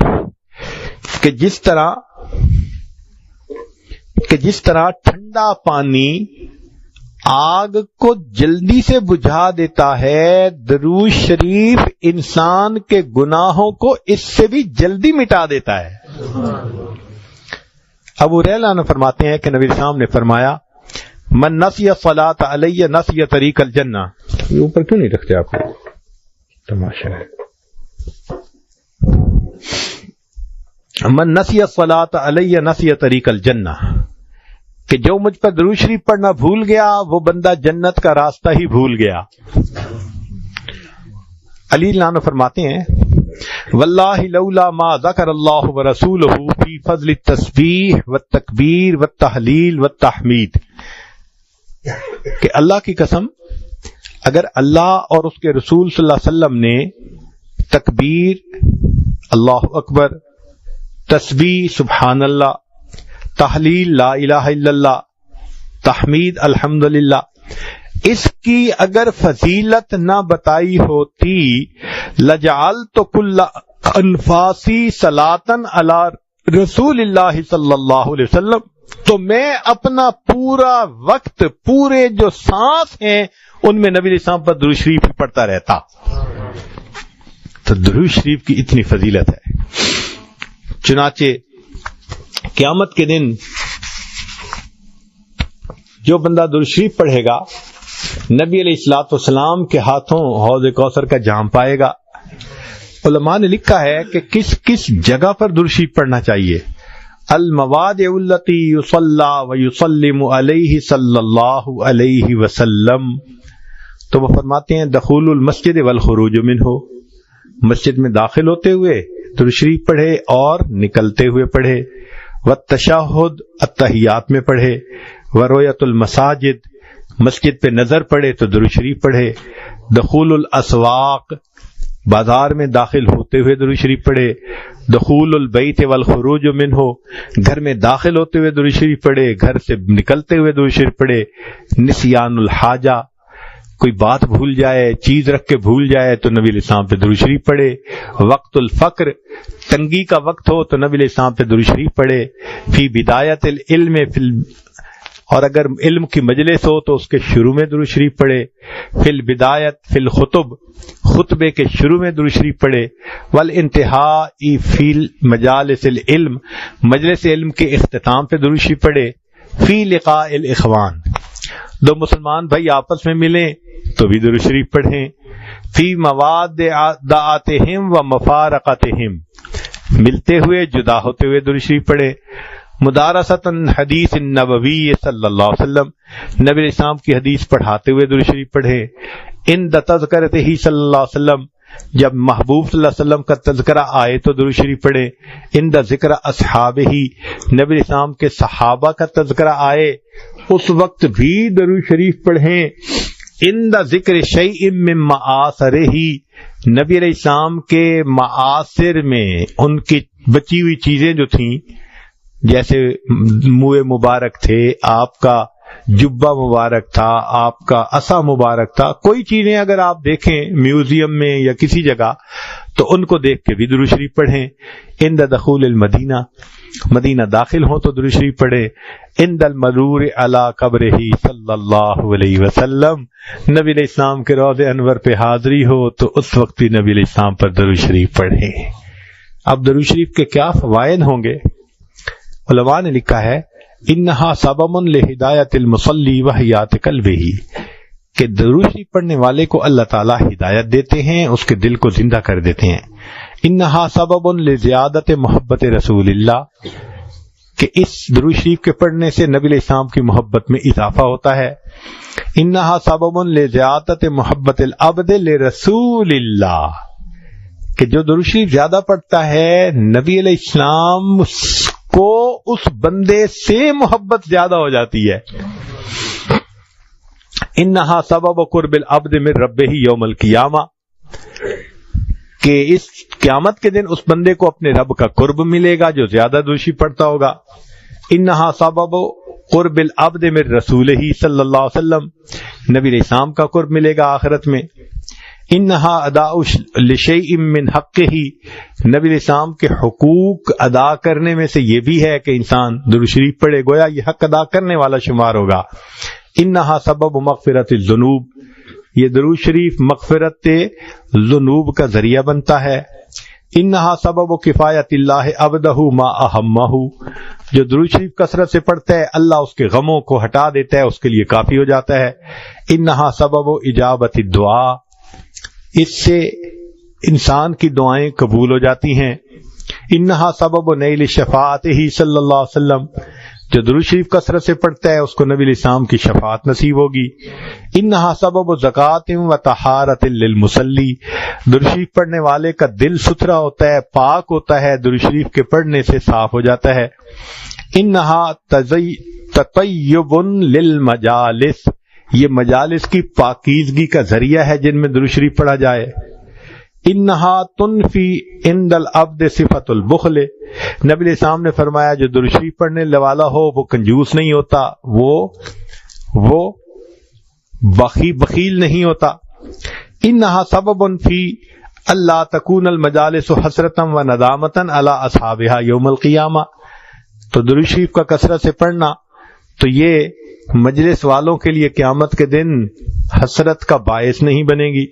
کہ جس طرح ٹھنڈا پانی آگ کو جلدی سے بجھا دیتا ہے، درود شریف انسان کے گناہوں کو اس سے بھی جلدی مٹا دیتا ہے. ابو ہریرہ عنہ فرماتے ہیں کہ نبی صاحب نے فرمایا من نسی الصلاۃ علی نسی طریق الجنہ، یہ اوپر کیوں نہیں رکھتے آپ کو، تماشا ہے. من نسی الصلاۃ علی نسی طریق الجنہ، کہ جو مجھ پر درود شریف پڑھنا بھول گیا وہ بندہ جنت کا راستہ ہی بھول گیا. علی عنہ فرماتے ہیں واللہ لولا ما ذکر اللہ ورسولہ فی فضل التسبیح والتکبیر والتحلیل والتحمید، کہ اللہ کی قسم اگر اللہ اور اس کے رسول صلی اللہ علیہ وسلم نے تکبیر اللہ اکبر، تسبیح سبحان اللہ، تحلیل لا الہ الا اللہ، تحمید الحمدللہ، اس کی اگر فضیلت نہ بتائی ہوتی لجعلت کل انفاسی صلاۃ علی رسول اللہ صلی اللہ علیہ وسلم، تو میں اپنا پورا وقت، پورے جو سانس ہیں ان میں نبی علیہ السلام پر درود شریف پڑھتا رہتا. تو درود شریف کی اتنی فضیلت ہے. چنانچہ قیامت کے دن جو بندہ درود شریف پڑھے گا نبی علیہ الصلوۃ والسلام کے ہاتھوں حوض کوثر کا جام پائے گا. علماء نے لکھا ہے کہ کس کس جگہ پر درود شریف پڑھنا چاہیے. المواضع التي يصلى ويسلم علیہ صلی اللہ علیہ وسلم، تو وہ فرماتے ہیں دخول المسجد والخروج منہ، مسجد میں داخل ہوتے ہوئے درود شریف پڑھے اور نکلتے ہوئے پڑھے. والتشہد، التحیات میں پڑھے. ورؤیت المساجد، مسجد پہ نظر پڑے تو درود شریف پڑھے. دخول الاسواق، بازار میں داخل ہوتے ہوئے درود شریف پڑھے، دخول البیت والخروج منہ، گھر میں داخل ہوتے ہوئے درود شریف پڑھے، گھر سے نکلتے ہوئے درود شریف پڑھے، نسیان الحاجہ، کوئی بات بھول جائے، چیز رکھ کے بھول جائے تو نبی علیہ السلام پہ درود شریف پڑھے، وقت الفقر، تنگی کا وقت ہو تو نبی علیہ السلام پہ درود شریف پڑھے، فی بدایت العلم، اور اگر علم کی مجلس ہو تو اس کے شروع میں درود شریف پڑھے، فی البدایت فی الخطب، خطبے کے شروع میں درود شریف پڑھے، والانتہاء فی مجالس العلم، مجلس علم کے اختتام پہ درود شریف پڑھے، فی لقاء الاخوان، دو مسلمان بھائی آپس میں ملیں تو بھی درود شریف پڑھیں، فی موادعاتہم و مفارقتہم، ملتے ہوئے جدا ہوتے ہوئے درود شریف پڑھیں، مدارسۃ حدیث النبوی صلی اللہ علیہ وسلم، نبی علیہ السلام کی حدیث پڑھاتے ہوئے درود شریف پڑھیں، عند تذکرتہ صلی اللہ علیہ وسلم، جب محبوب صلی اللہ علیہ وسلم کا تذکرہ آئے تو درود شریف پڑھیں، عند ذکر اصحابہ، نبی علیہ السلام کے صحابہ کا تذکرہ آئے اس وقت بھی درود شریف پڑھیں، عند ذکر شیء من معاصرہ، نبی علیہ السلام کے معاصر میں ان کی بچی ہوئی چیزیں جو تھیں، جیسے منہ مبارک تھے، آپ کا جبہ مبارک تھا، آپ کا عصا مبارک تھا، کوئی چیزیں اگر آپ دیکھیں میوزیم میں یا کسی جگہ تو ان کو دیکھ کے بھی درود شریف پڑھیں، عند دخول المدینہ، مدینہ داخل ہوں تو درود شریف پڑھیں، عند المرور علی قبرہ صلی اللہ علیہ وسلم، نبی علیہ السلام کے روض انور پہ حاضری ہو تو اس وقت بھی نبی علیہ السلام پر درود شریف پڑھیں۔ اب درود شریف کے کیا فوائد ہوں گے؟ علماء نے لکھا ہے انہا سبب لہدایت المصلی و حیات قلبہ، کہ درود شریف پڑھنے والے کو اللہ تعالیٰ ہدایت دیتے ہیں، اس کے دل کو زندہ کر دیتے ہیں۔ انہا سبب لزیادت محبت رسول اللہ، کہ اس درود شریف کے پڑھنے سے نبی علیہ السلام کی محبت میں اضافہ ہوتا ہے۔ انہا سبب لزیادت محبت العبد لرسول اللہ، کہ جو درود شریف زیادہ پڑھتا ہے نبی علیہ السلام کو اس بندے سے محبت زیادہ ہو جاتی ہے۔ انہا سبب قرب العبد من ربہ یوم القیامہ، کہ اس قیامت کے دن اس بندے کو اپنے رب کا قرب ملے گا جو زیادہ درود شریف پڑھتا ہوگا۔ انہا سبب قرب العبد من رسولہ صلی اللہ علیہ وسلم، نبی علیہ السلام کا قرب ملے گا آخرت میں۔ انہا اداء لشیء من حقہ، نبی علیہ السلام کے حقوق ادا کرنے میں سے یہ بھی ہے کہ انسان درود شریف پڑھے، گویا یہ حق ادا کرنے والا شمار ہوگا۔ انہا سبب مغفرت الذنوب، یہ درود شریف مغفرت ذنوب کا ذریعہ بنتا ہے۔ انہا سبب کفایت اللہ عبدہ ما اہمہ، جو درود شریف کثرت سے پڑھتا ہے اللہ اس کے غموں کو ہٹا دیتا ہے، اس کے لیے کافی ہو جاتا ہے۔ انہا سبب اجابت الدعاء، اس سے انسان کی دعائیں قبول ہو جاتی ہیں۔ انہا سبب نیل شفاعتہ صلی اللہ علیہ وسلم، جو درود شریف کثرت سے پڑھتا ہے اس کو نبی علیہ السلام کی شفاعت نصیب ہوگی۔ انہا سبب زکوٰۃ و طہارۃ للمصلی، درود شریف پڑھنے والے کا دل ستھرا ہوتا ہے، پاک ہوتا ہے، درود شریف کے پڑھنے سے صاف ہو جاتا ہے۔ انہا تطیب للمجالس، یہ مجالس کی پاکیزگی کا ذریعہ ہے جن میں درود شریف پڑھا جائے۔ انہا تنفی عند العبد صفت البخل، نبی علیہ السلام نے فرمایا جو درود شریف پڑھنے والا ہو وہ کنجوس نہیں ہوتا، وہ بخیل نہیں ہوتا۔ انہا سبب فی اللہ تکون المجالس حسرتا و ندامتا علی اصحابہا یوم القیامہ، تو درود شریف کا کثرت سے پڑھنا تو یہ مجلس والوں کے لیے قیامت کے دن حسرت کا باعث نہیں بنے گی۔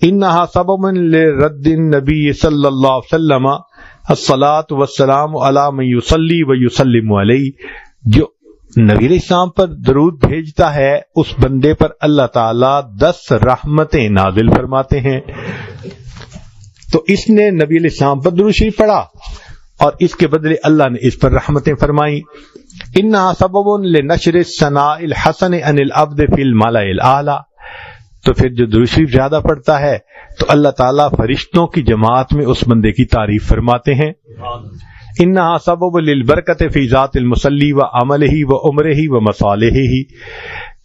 انہا سبب لرد النبی صلی اللہ علیہ وسلم الصلاۃ والسلام علی من یصلی و یسلم علیہ، جو نبی علیہ السلام پر درود بھیجتا ہے اس بندے پر اللہ تعالیٰ 10 رحمتیں نازل فرماتے ہیں۔ تو اس نے نبی علیہ السلام پر درود شریف پڑھا اور اس کے بدلے اللہ نے اس پر رحمتیں فرمائیں۔ انہا سبب لنشر الثناء الحسن عن العبد فی الملأ الاعلی، تو پھر جو درود شریف زیادہ پڑھتا ہے تو اللہ تعالیٰ فرشتوں کی جماعت میں اس بندے کی تعریف فرماتے ہیں۔ انہا سبب للبرکت فی ذات المصلی و عملہ و عمرہ و مصالحہ،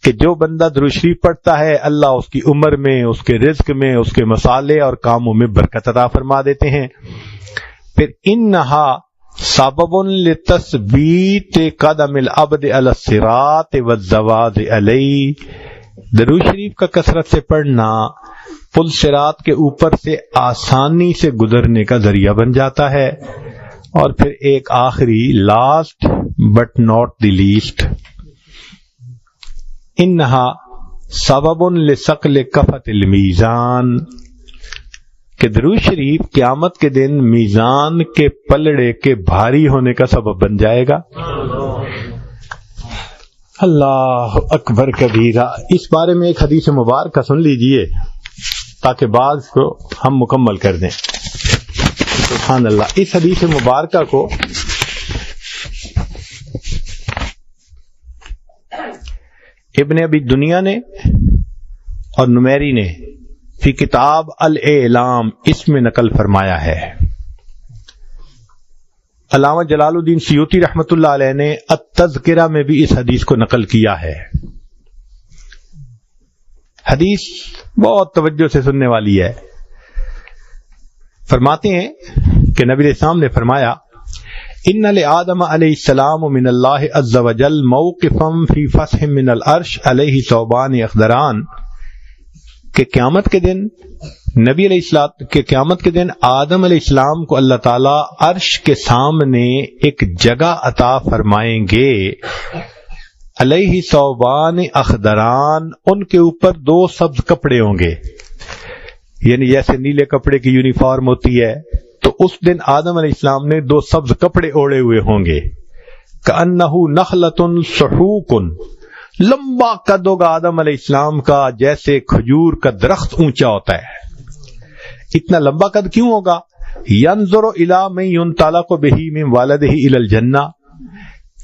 کہ جو بندہ درود شریف پڑھتا ہے اللہ اس کی عمر میں، اس کے رزق میں، اس کے مصالحے اور کاموں میں برکت عطا فرما دیتے ہیں۔ پھر انہا سبب لتثبیت قدم العبد علی الصراط والزواد علیہ، درود شریف کا کثرت سے پڑھنا پل صراط کے اوپر سے آسانی سے گزرنے کا ذریعہ بن جاتا ہے۔ اور پھر ایک آخری last but not the least, انہا سبب لثقل کفۃ المیزان، کہ درود شریف قیامت کے دن میزان کے پلڑے کے بھاری ہونے کا سبب بن جائے گا۔ اللہ اکبر کبیرہ۔ اس بارے میں ایک حدیث مبارکہ سن لیجئے تاکہ بعض کو ہم مکمل کر دیں۔ سبحان اللہ۔ اس حدیث مبارکہ کو ابن ابی دنیا نے اور نمیری نے فی کتاب الاعلام اس میں نقل فرمایا ہے۔ علامہ جلال الدین سیوطی رحمۃ اللہ علیہ نے التذکرہ میں بھی اس حدیث کو نقل کیا ہے۔ حدیث بہت توجہ سے سننے والی ہے۔ فرماتے ہیں کہ نبی علیہ السلام نے فرمایا ان لآدم علیہ السلام من اللہ عز وجل موقفا فی فسح من العرش علیہ ثوبان اخضران، کہ قیامت کے دن نبی علیہ السلام کے قیامت کے دن آدم علیہ السلام کو اللہ تعالیٰ عرش کے سامنے ایک جگہ عطا فرمائیں گے، علیہ ثوبان اخضران، ان کے اوپر 2 سبز کپڑے ہوں گے، یعنی جیسے نیلے کپڑے کی یونیفارم ہوتی ہے تو اس دن آدم علیہ السلام نے 2 سبز کپڑے اوڑے ہوئے ہوں گے۔ کأنہ نخلۃ صحوق، لمبا قد ہوگا آدم علیہ السلام کا جیسے کھجور کا درخت اونچا ہوتا ہے۔ اتنا لمبا قد کیوں ہوگا؟ ینظر الی من ينطلق بہ من والدہ الی الجنہ،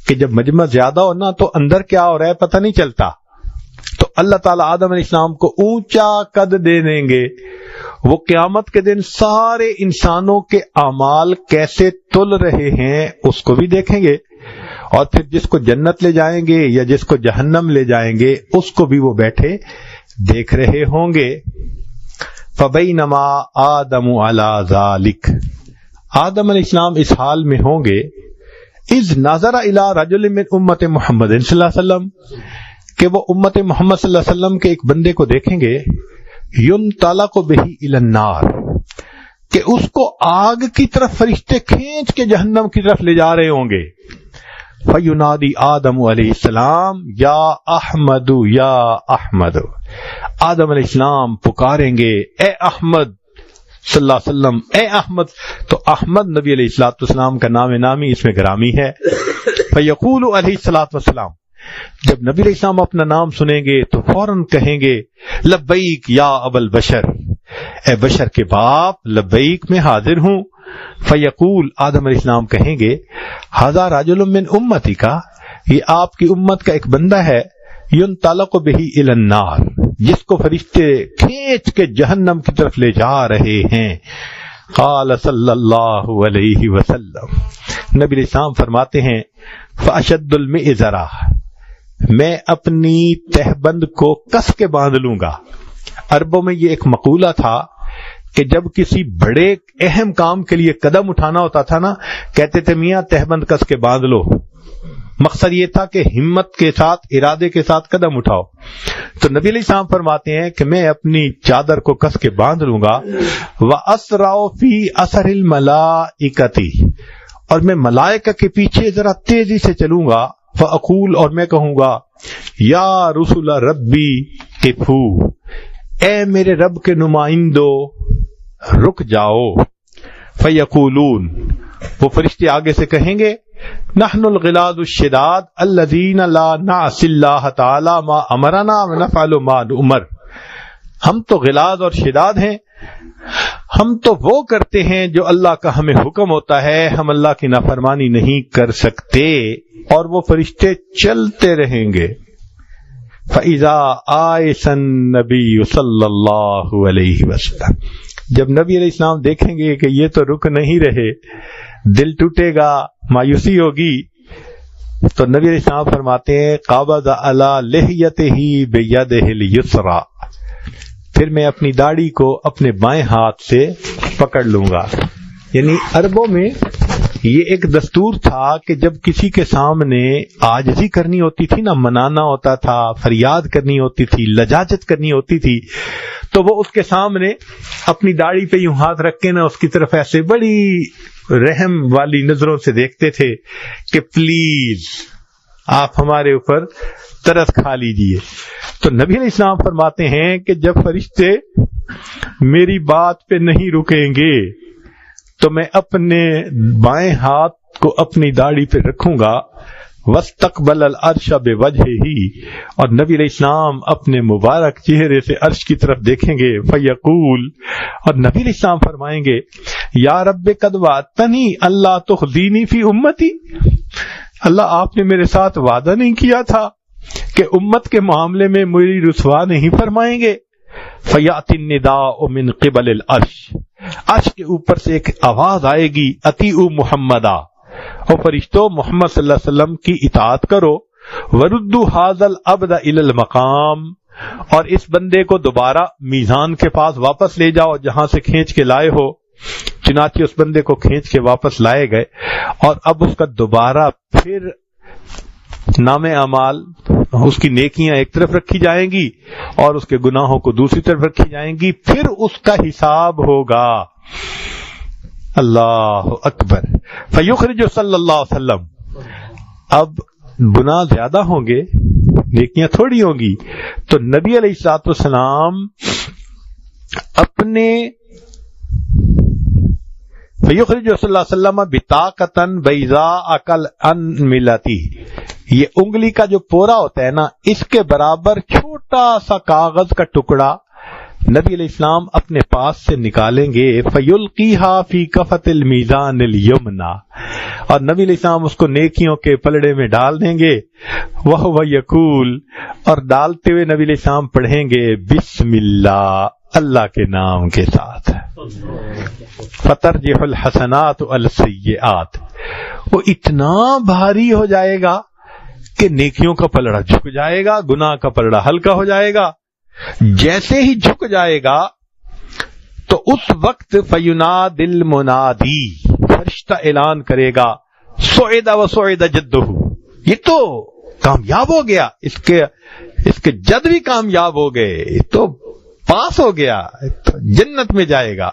کہ جب مجمع زیادہ ہو نا تو اندر کیا ہو رہا ہے پتہ نہیں چلتا، تو اللہ تعالیٰ آدم علیہ السلام کو اونچا قد دے دیں گے۔ وہ قیامت کے دن سارے انسانوں کے اعمال کیسے تل رہے ہیں اس کو بھی دیکھیں گے، اور پھر جس کو جنت لے جائیں گے یا جس کو جہنم لے جائیں گے اس کو بھی وہ بیٹھے دیکھ رہے ہوں گے۔ فبینما آدم علی ذالک، آدم علیہ السلام اس حال میں ہوں گے، اذ نظر الی رجل من امت محمد صلی اللہ علیہ وسلم، کہ وہ امت محمد صلی اللہ علیہ وسلم کے ایک بندے کو دیکھیں گے، ينطلق به الى النار، کہ اس کو آگ کی طرف فرشتے کھینچ کے جہنم کی طرف لے جا رہے ہوں گے۔ فینادی آدم علیہ السلام یا احمد یا احمد، آدم علیہ السلام پکاریں گے اے احمد صلی اللہ علیہ وسلم، اے احمد۔ تو احمد نبی علیہ الصلوۃ والسلام کا نام نامی اس میں گرامی ہے۔ فیقول علیہ الصلوۃ والسلام، جب نبی علیہ السلام اپنا نام سنیں گے تو فوراً کہیں گے لبیک یا ابا البشر، اے بشر کے باپ، لبیک میں حاضر ہوں۔ فیقول، آدم علیہ السلام کہیں گے ھذا رجل من امتی کا، یہ آپ کی امت کا ایک بندہ ہے، ينطلق به الى النار، جس کو فرشتے کھینچ کے جہنم کی طرف لے جا رہے ہیں۔ قال صلی اللہ علیہ وسلم، نبی علیہ السلام فرماتے ہیں فاشد المئزرہ، میں اپنی تہبند کو کس کے باندھ لوں گا۔ عربوں میں یہ ایک مقولہ تھا کہ جب کسی بڑے اہم کام کے لیے قدم اٹھانا ہوتا تھا نا، کہتے تھے میاں تہبند کس کے باندھ لو۔ مقصد یہ تھا کہ ہمت کے ساتھ، ارادے کے ساتھ قدم اٹھاؤ۔ تو نبی علیہ السلام فرماتے ہیں کہ میں اپنی چادر کو کس کے باندھ لوں گا۔ وَأَسْرَعُ فِي أَثَرِ الْمَلَائِكَةِ، اور میں ملائکہ کے پیچھے ذرا تیزی سے چلوں گا۔ فَأَقُول، اور میں کہوں گا یا رسول ربی قفوا، اے میرے رب کے نمائندو رک جاؤ۔ فیقولون، وہ فرشتے آگے سے کہیں گے نحن الغلاظ الشداد الذین لا نعصی اللہ تعالی ما امرنا ونفعل ما نؤمر، ہم تو غلاظ اور شداد ہیں، ہم تو وہ کرتے ہیں جو اللہ کا ہمیں حکم ہوتا ہے، ہم اللہ کی نافرمانی نہیں کر سکتے۔ اور وہ فرشتے چلتے رہیں گے۔ فَإِذَا آئِسَ النَّبِيُّ صلی اللہ علیہ وسلم، جب نبی علیہ السلام دیکھیں گے کہ یہ تو رک نہیں رہے، دل ٹوٹے گا، مایوسی ہوگی، تو نبی علیہ السلام فرماتے ہیں قابض علی لحیتہ بیدہ الیسری، پھر میں اپنی داڑھی کو اپنے بائیں ہاتھ سے پکڑ لوں گا. یعنی عربوں میں یہ ایک دستور تھا کہ جب کسی کے سامنے عاجزی کرنی ہوتی تھی نا، منانا ہوتا تھا، فریاد کرنی ہوتی تھی، لجاجت کرنی ہوتی تھی، تو وہ اس کے سامنے اپنی داڑھی پہ یوں ہاتھ رکھ کے نا اس کی طرف ایسے بڑی رحم والی نظروں سے دیکھتے تھے کہ پلیز آپ ہمارے اوپر ترس کھا لیجئے. تو نبی علیہ السلام فرماتے ہیں کہ جب فرشتے میری بات پہ نہیں رکیں گے تو میں اپنے بائیں ہاتھ کو اپنی داڑھی پہ رکھوں گا. وَاسْتَقْبَلَ الْعَرْشَ بِوَجْهِهِ، اور نبی علیہ السلام اپنے مبارک چہرے سے عرش کی طرف دیکھیں گے. فَيَقُول، اور نبی علیہ السلام فرمائیں گے یا رب قد وعدتنی اللہ تخزینی فی امتی، اللہ آپ نے میرے ساتھ وعدہ نہیں کیا تھا کہ امت کے معاملے میں میری رسوا نہیں فرمائیں گے. فَيَأْتِ النِّدَاءُ مِنْ قِبَلِ الْعَرْشِ، عرش کے اوپر سے ایک آواز آئے گی، اطیعوا محمدا، اور فرشتوں محمد صلی اللہ علیہ وسلم کی اطاعت کرو. وردوا ھذا العبد الی المقام، اور اس بندے کو دوبارہ میزان کے پاس واپس لے جاؤ جہاں سے کھینچ کے لائے ہو. چنانچہ اس بندے کو کھینچ کے واپس لائے گئے، اور اب اس کا دوبارہ پھر نام اعمال، اس کی نیکیاں ایک طرف رکھی جائیں گی اور اس کے گناہوں کو دوسری طرف رکھی جائیں گی، پھر اس کا حساب ہوگا. اللہ اکبر. فیخرج صلی اللہ علیہ وسلم، اب گناہ زیادہ ہوں گے، نیکیاں تھوڑی ہوں گی، تو نبی علیہ الصلوۃ والسلام اپنے فیخرج صلی اللہ علیہ وسلم بطاقۃ بیضاء کالانملۃ، یہ انگلی کا جو پورا ہوتا ہے نا، اس کے برابر چھوٹا سا کاغذ کا ٹکڑا نبی علیہ السلام اپنے پاس سے نکالیں گے. فیلقیھا فی کفۃ المیزان الیمنی، اور نبی علیہ السلام اس کو نیکیوں کے پلڑے میں ڈال دیں گے. وہو یقول، اور ڈالتے ہوئے نبی علیہ السلام پڑھیں گے بسم اللہ، اللہ کے نام کے ساتھ. فترجح الحسنات السیئات، وہ اتنا بھاری ہو جائے گا کہ نیکیوں کا پلڑا جھک جائے گا، گناہ کا پلڑا ہلکا ہو جائے گا. جیسے ہی جھک جائے گا تو اس وقت فیناد المنادی، فرشتہ اعلان کرے گا سعد و سعد جدہ، یہ تو کامیاب ہو گیا، اس کے جد بھی کامیاب ہو گئے، یہ تو پاس ہو گیا، تو جنت میں جائے گا.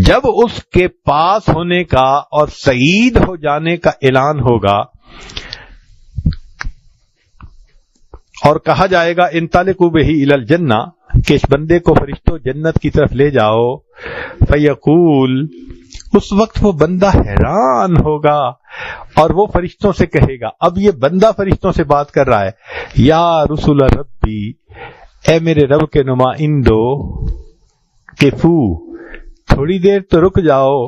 جب اس کے پاس ہونے کا اور سعید ہو جانے کا اعلان ہوگا اور کہا جائے گا انطلقوا بہ الی الجنہ، کہ اس بندے کو فرشتوں جنت کی طرف لے جاؤ. فیقول، اس وقت وہ بندہ حیران ہوگا اور وہ فرشتوں سے کہے گا، اب یہ بندہ فرشتوں سے بات کر رہا ہے، یا رسول ربی، اے میرے رب کے نمائندو، کفو، تھوڑی دیر تو رک جاؤ،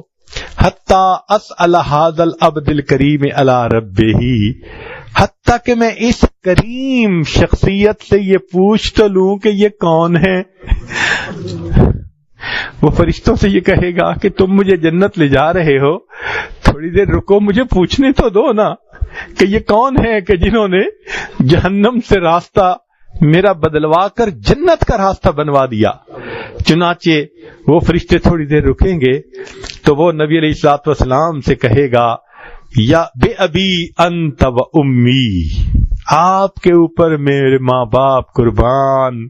حتی اسأل ھذا العبد الکریم علی ربہ، حتیٰ کہ میں اس کریم شخصیت سے یہ پوچھ تو لوں کہ یہ کون ہے. وہ فرشتوں سے یہ کہے گا کہ تم مجھے جنت لے جا رہے ہو، تھوڑی دیر رکو، مجھے پوچھنے تو دو نا کہ یہ کون ہے کہ جنہوں نے جہنم سے راستہ میرا بدلوا کر جنت کا راستہ بنوا دیا. چنانچہ وہ فرشتے تھوڑی دیر رکیں گے تو وہ نبی علیہ الصلوۃ والسلام سے کہے گا، یا بے ابی انت و امی، آپ کے اوپر میرے ماں باپ قربان،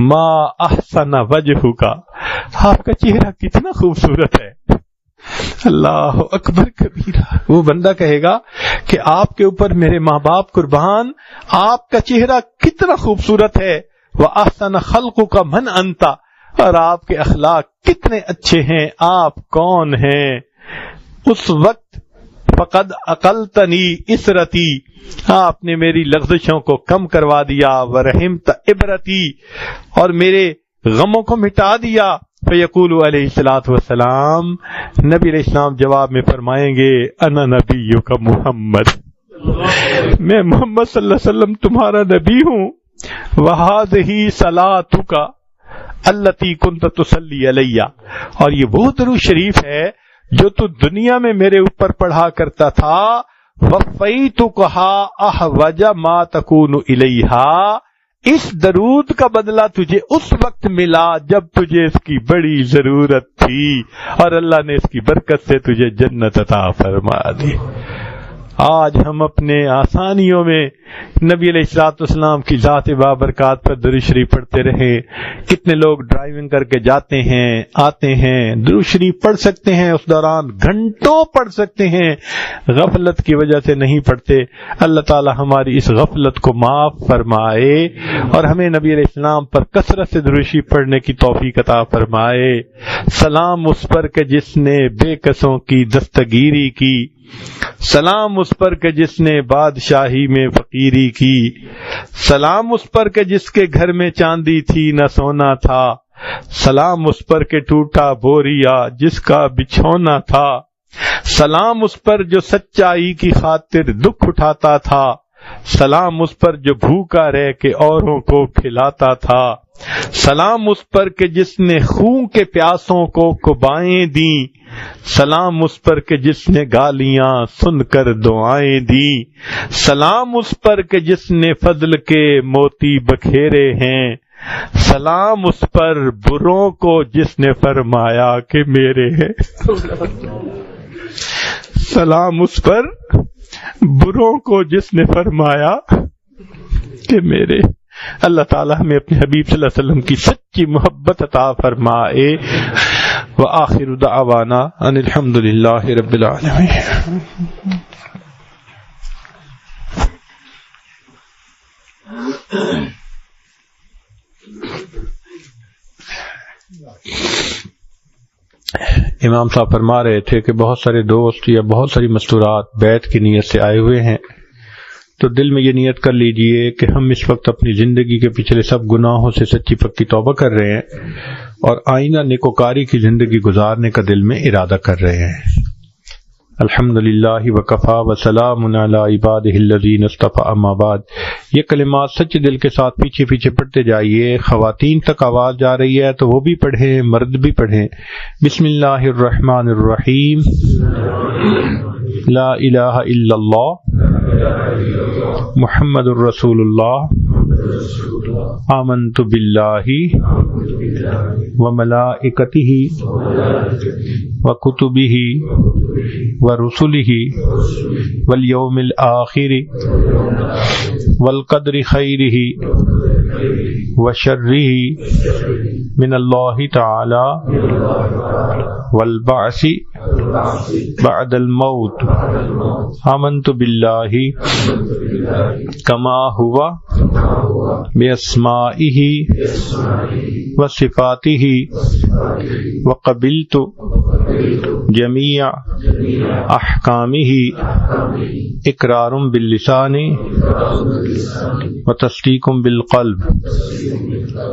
ما احسن وجہ کا، آپ کا چہرہ کتنا خوبصورت ہے. اللہ اکبر کبیرہ. وہ بندہ کہے گا کہ آپ کے اوپر میرے ماں باپ قربان، آپ کا چہرہ کتنا خوبصورت ہے. وَأَحْسَنَ خَلْقُكَ مَنْ أَنْتَ، اور آپ کے اخلاق کتنے اچھے ہیں، آپ کون ہیں. اس وقت فقد اقلتنی اسرتی، آپ نے میری لغزشوں کو کم کروا دیا، ورحمت عبرتی، اور میرے غموں کو مٹا دیا. فیقول علیہ الصلوۃ والسلام، نبی علیہ السلام جواب میں فرمائیں گے، انا نبیک محمد، میں محمد صلی اللہ علیہ وسلم تمہارا نبی ہوں. وہذہ صلاتک التی کنت تصلی علیہ، اور یہ وہ درود شریف ہے جو تو دنیا میں میرے اوپر پڑھا کرتا تھا. وفیتکھا احوج ما تکون الیہا، اس درود کا بدلہ تجھے اس وقت ملا جب تجھے اس کی بڑی ضرورت تھی، اور اللہ نے اس کی برکت سے تجھے جنت عطا فرما دی۔ آج ہم اپنے آسانیوں میں نبی علیہ الصلوۃ والسلام کی ذات بابرکات پر درود شریف پڑھتے رہے۔ کتنے لوگ ڈرائیونگ کر کے جاتے ہیں آتے ہیں، درود شریف پڑھ سکتے ہیں، اس دوران گھنٹوں پڑھ سکتے ہیں، غفلت کی وجہ سے نہیں پڑھتے۔ اللہ تعالی ہماری اس غفلت کو معاف فرمائے اور ہمیں نبی علیہ السلام پر کثرت سے درود شریف پڑھنے کی توفیق عطا فرمائے۔ سلام اس پر کہ جس نے بے کسوں کی دستگیری کی، سلام اس پر کہ جس نے بادشاہی میں فقیری کی، سلام اس پر کہ جس کے گھر میں چاندی تھی نہ سونا تھا، سلام اس پر کہ ٹوٹا بوریا جس کا بچھونا تھا، سلام اس پر جو سچائی کی خاطر دکھ اٹھاتا تھا، سلام اس پر جو بھوکا رہ کے اوروں کو کھلاتا تھا، سلام اس پر کہ جس نے خون کے پیاسوں کو قبائیں دیں، سلام اس پر کہ جس نے گالیاں سن کر دعائیں دیں، سلام اس پر کہ جس نے فضل کے موتی بکھیرے ہیں، سلام اس پر بروں کو جس نے فرمایا کہ میرے ہیں، سلام اس پر بروں کو جس نے فرمایا کہ میرے۔ اللہ تعالی ہمیں اپنے حبیب صلی اللہ علیہ وسلم کی سچی محبت عطا فرمائے۔ وآخر دعوانا ان الحمد للہ رب العالمین۔ امام صاحب فرما رہے تھے کہ بہت سارے دوست یا بہت ساری مستورات بیعت کی نیت سے آئے ہوئے ہیں، تو دل میں یہ نیت کر لیجئے کہ ہم اس وقت اپنی زندگی کے پچھلے سب گناہوں سے سچی پکی توبہ کر رہے ہیں اور آئینہ نیکوکاری کی زندگی گزارنے کا دل میں ارادہ کر رہے ہیں۔ الحمدللہ وکفا وسلام علی عبادہ الذین اصطفی، اما بعد۔ یہ کلمات سچے دل کے ساتھ پیچھے پیچھے پڑھتے جائیے، خواتین تک آواز جا رہی ہے تو وہ بھی پڑھیں، مرد بھی پڑھیں۔ بسم اللہ الرحمن الرحیم۔ لا الہ الا اللہ محمد الرسول اللہ، آمنت باللہ وملائکتہ وکتبہ ورسلہ والیوم الآخر والقدر خیرہ وشرہ من اللہ تعالی والبعث بعد الموت، آمنت باللہ کما ہوا باسمائہ وصفاتہ وقبلت جمیع احکامہ اقرار باللسان وتصدیق بالقلب،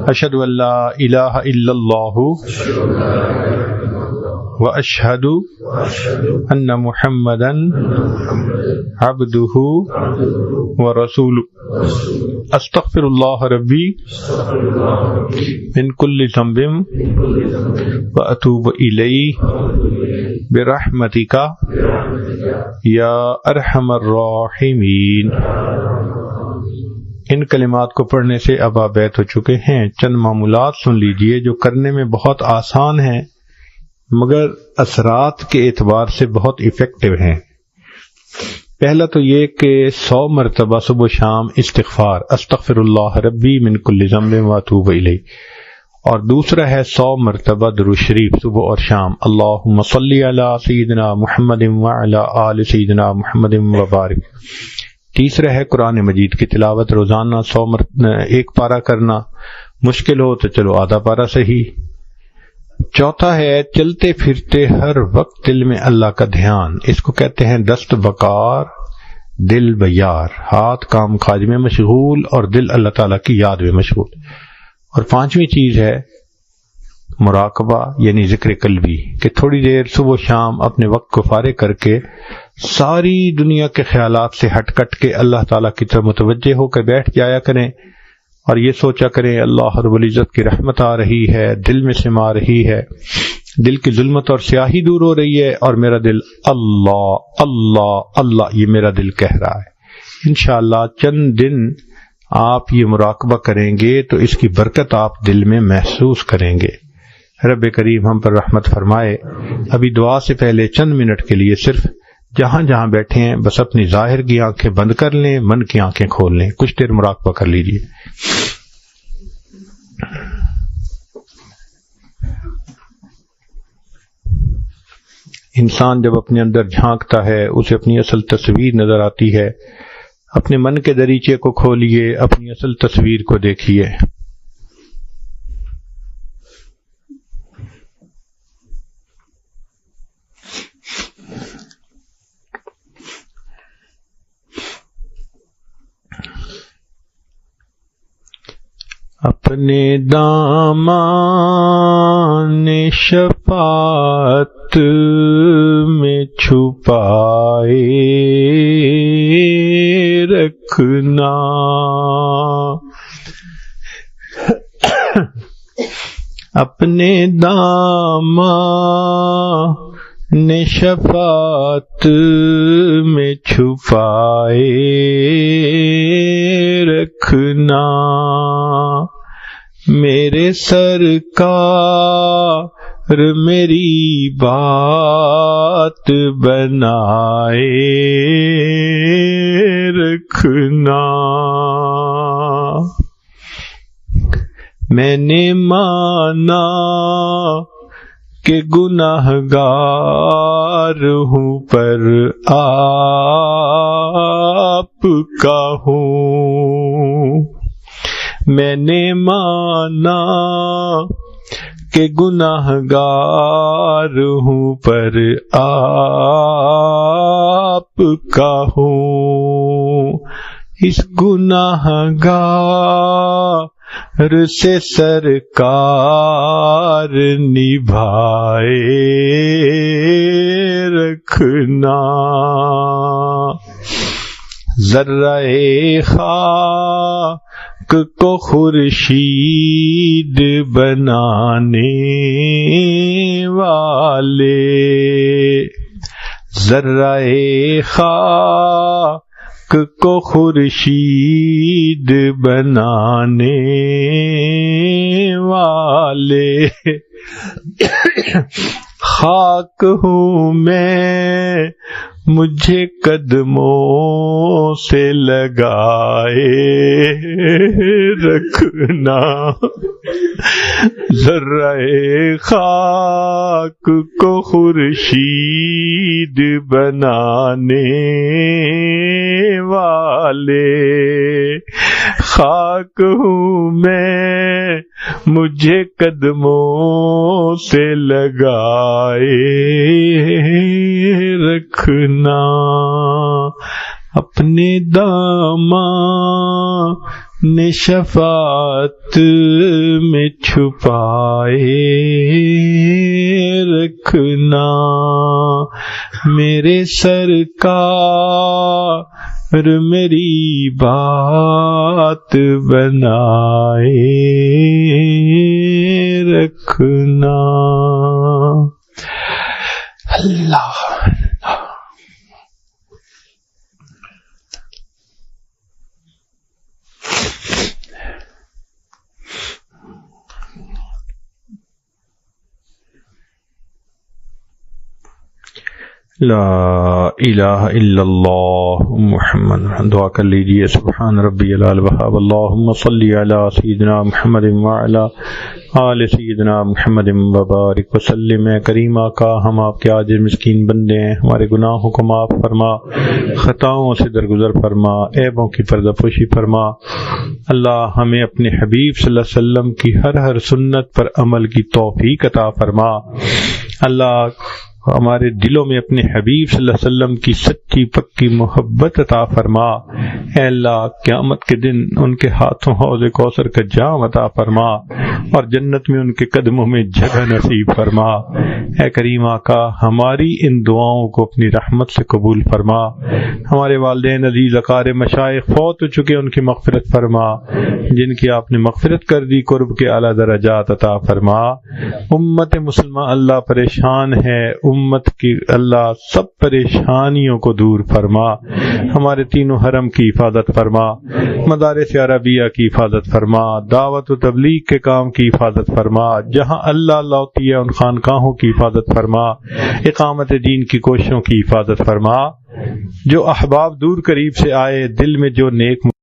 اشہد ان لا الہ الا اللہ واشہد ان محمدا عبدہ ورسولہ، استغفر اللہ ربی من کل ذنب واتوب الیہ برحمتک یا ارحم الراحمین۔ ان کلمات کو پڑھنے سے اب آپ بیت ہو چکے ہیں۔ چند معمولات سن لیجئے جو کرنے میں بہت آسان ہیں مگر اثرات کے اعتبار سے بہت ایفیکٹو ہیں۔ پہلا تو یہ کہ 100 مرتبہ صبح و شام استغفار، استغفر اللہ ربی من کل ذنب واتوب الیہ، اور دوسرا ہے 100 مرتبہ درود شریف صبح اور شام، اللہم صلی علی سیدنا محمد وعلی آل سیدنا محمد وبارک۔ تیسرا ہے قرآن مجید کی تلاوت، روزانہ 100 پارہ کرنا، مشکل ہو تو چلو آدھا پارہ صحیح۔ چوتھا ہے چلتے پھرتے ہر وقت دل میں اللہ کا دھیان، اس کو کہتے ہیں دست بکار دل بیار، ہاتھ کام کاج میں مشغول اور دل اللہ تعالیٰ کی یاد میں مشغول۔ اور پانچویں چیز ہے مراقبہ یعنی ذکر قلبی، کہ تھوڑی دیر صبح شام اپنے وقت کو فارغ کر کے ساری دنیا کے خیالات سے ہٹ کٹ کے اللہ تعالیٰ کی طرف متوجہ ہو کر بیٹھ جایا کریں اور یہ سوچا کریں اللہ رب العزت کی رحمت آ رہی ہے، دل میں سما رہی ہے، دل کی ظلمت اور سیاہی دور ہو رہی ہے، اور میرا دل اللہ اللہ اللہ یہ میرا دل کہہ رہا ہے۔ انشاءاللہ چند دن آپ یہ مراقبہ کریں گے تو اس کی برکت آپ دل میں محسوس کریں گے۔ رب کریم ہم پر رحمت فرمائے۔ ابھی دعا سے پہلے چند منٹ کے لیے صرف جہاں جہاں بیٹھے ہیں بس اپنی ظاہر کی آنکھیں بند کر لیں، من کی آنکھیں کھول لیں، کچھ دیر مراقبہ کر لیجیے۔ انسان جب اپنے اندر جھانکتا ہے اسے اپنی اصل تصویر نظر آتی ہے۔ اپنے من کے دریچے کو کھولیے، اپنی اصل تصویر کو دیکھیے۔ اپنے دامان شفاعت میں چھپائے رکھنا، اپنے دامان شفاعت میں چھپائے رکھنا، میرے سرکار میری بات بنائے رکھنا، میں نے مانا کہ گناہگار ہوں پر آپ کا ہوں، میں نے مانا کہ گناہگار ہوں پر آپ کا ہوں، اس گناہگار سے سرکار نبھائے رکھنا، ذرہ خاک کو خورشید بنانے والے، ذرہ خاک کو خورشید بنانے والے، خاک ہوں میں مجھے قدموں سے لگائے رکھنا، ذرہ خاک کو خورشید بنانے والے، خاک ہوں میں مجھے قدموں سے لگائے رکھنا، اپنے دامان شفاعت میں چھپائے رکھنا، میرے سرکار میری بات بنائے رکھنا۔ اللہ لا الہ الا اللہ محمد، دعا کر لیجئے۔ سبحان ربی العلی الوہاب، اللہم صلی علی سیدنا محمد وعلی آل سیدنا محمد وبارک وسلم۔ کریم آقا، ہم آپ کے عاجز مسکین بندے ہیں، ہمارے گناہوں کو معاف فرما، خطاؤں سے درگزر فرما، عیبوں کی پردہ پوشی فرما۔ اللہ ہمیں اپنے حبیب صلی اللہ علیہ وسلم کی ہر سنت پر عمل کی توفیق عطا فرما۔ اللہ ہمارے دلوں میں اپنے حبیب صلی اللہ علیہ وسلم کی سچی پکی محبت عطا فرما۔ اے اللہ قیامت کے دن ان کے ہاتھوں حوض کوثر کا جام عطا فرما اور جنت میں ان کے قدموں میں جگہ نصیب فرما۔ اے کریم آقا ہماری ان دعاؤں کو اپنی رحمت سے قبول فرما۔ ہمارے والدین عزیز اقارب مشائخ فوت ہو چکے ان کی مغفرت فرما، جن کی آپ نے مغفرت کر دی قرب کے اعلیٰ درجات عطا فرما۔ امت مسلمہ اللہ پریشان ہے، امت کی اللہ سب پریشانیوں کو دور فرما۔ ہمارے تینوں حرم کی حفاظت فرما، مدارس عربیہ کی حفاظت فرما، دعوت و تبلیغ کے کام کی حفاظت فرما، جہاں اللہ ہوتی ہے ان خانقاہوں کی حفاظت فرما، اقامت دین کی کوششوں کی حفاظت فرما۔ جو احباب دور قریب سے آئے، دل میں جو نیک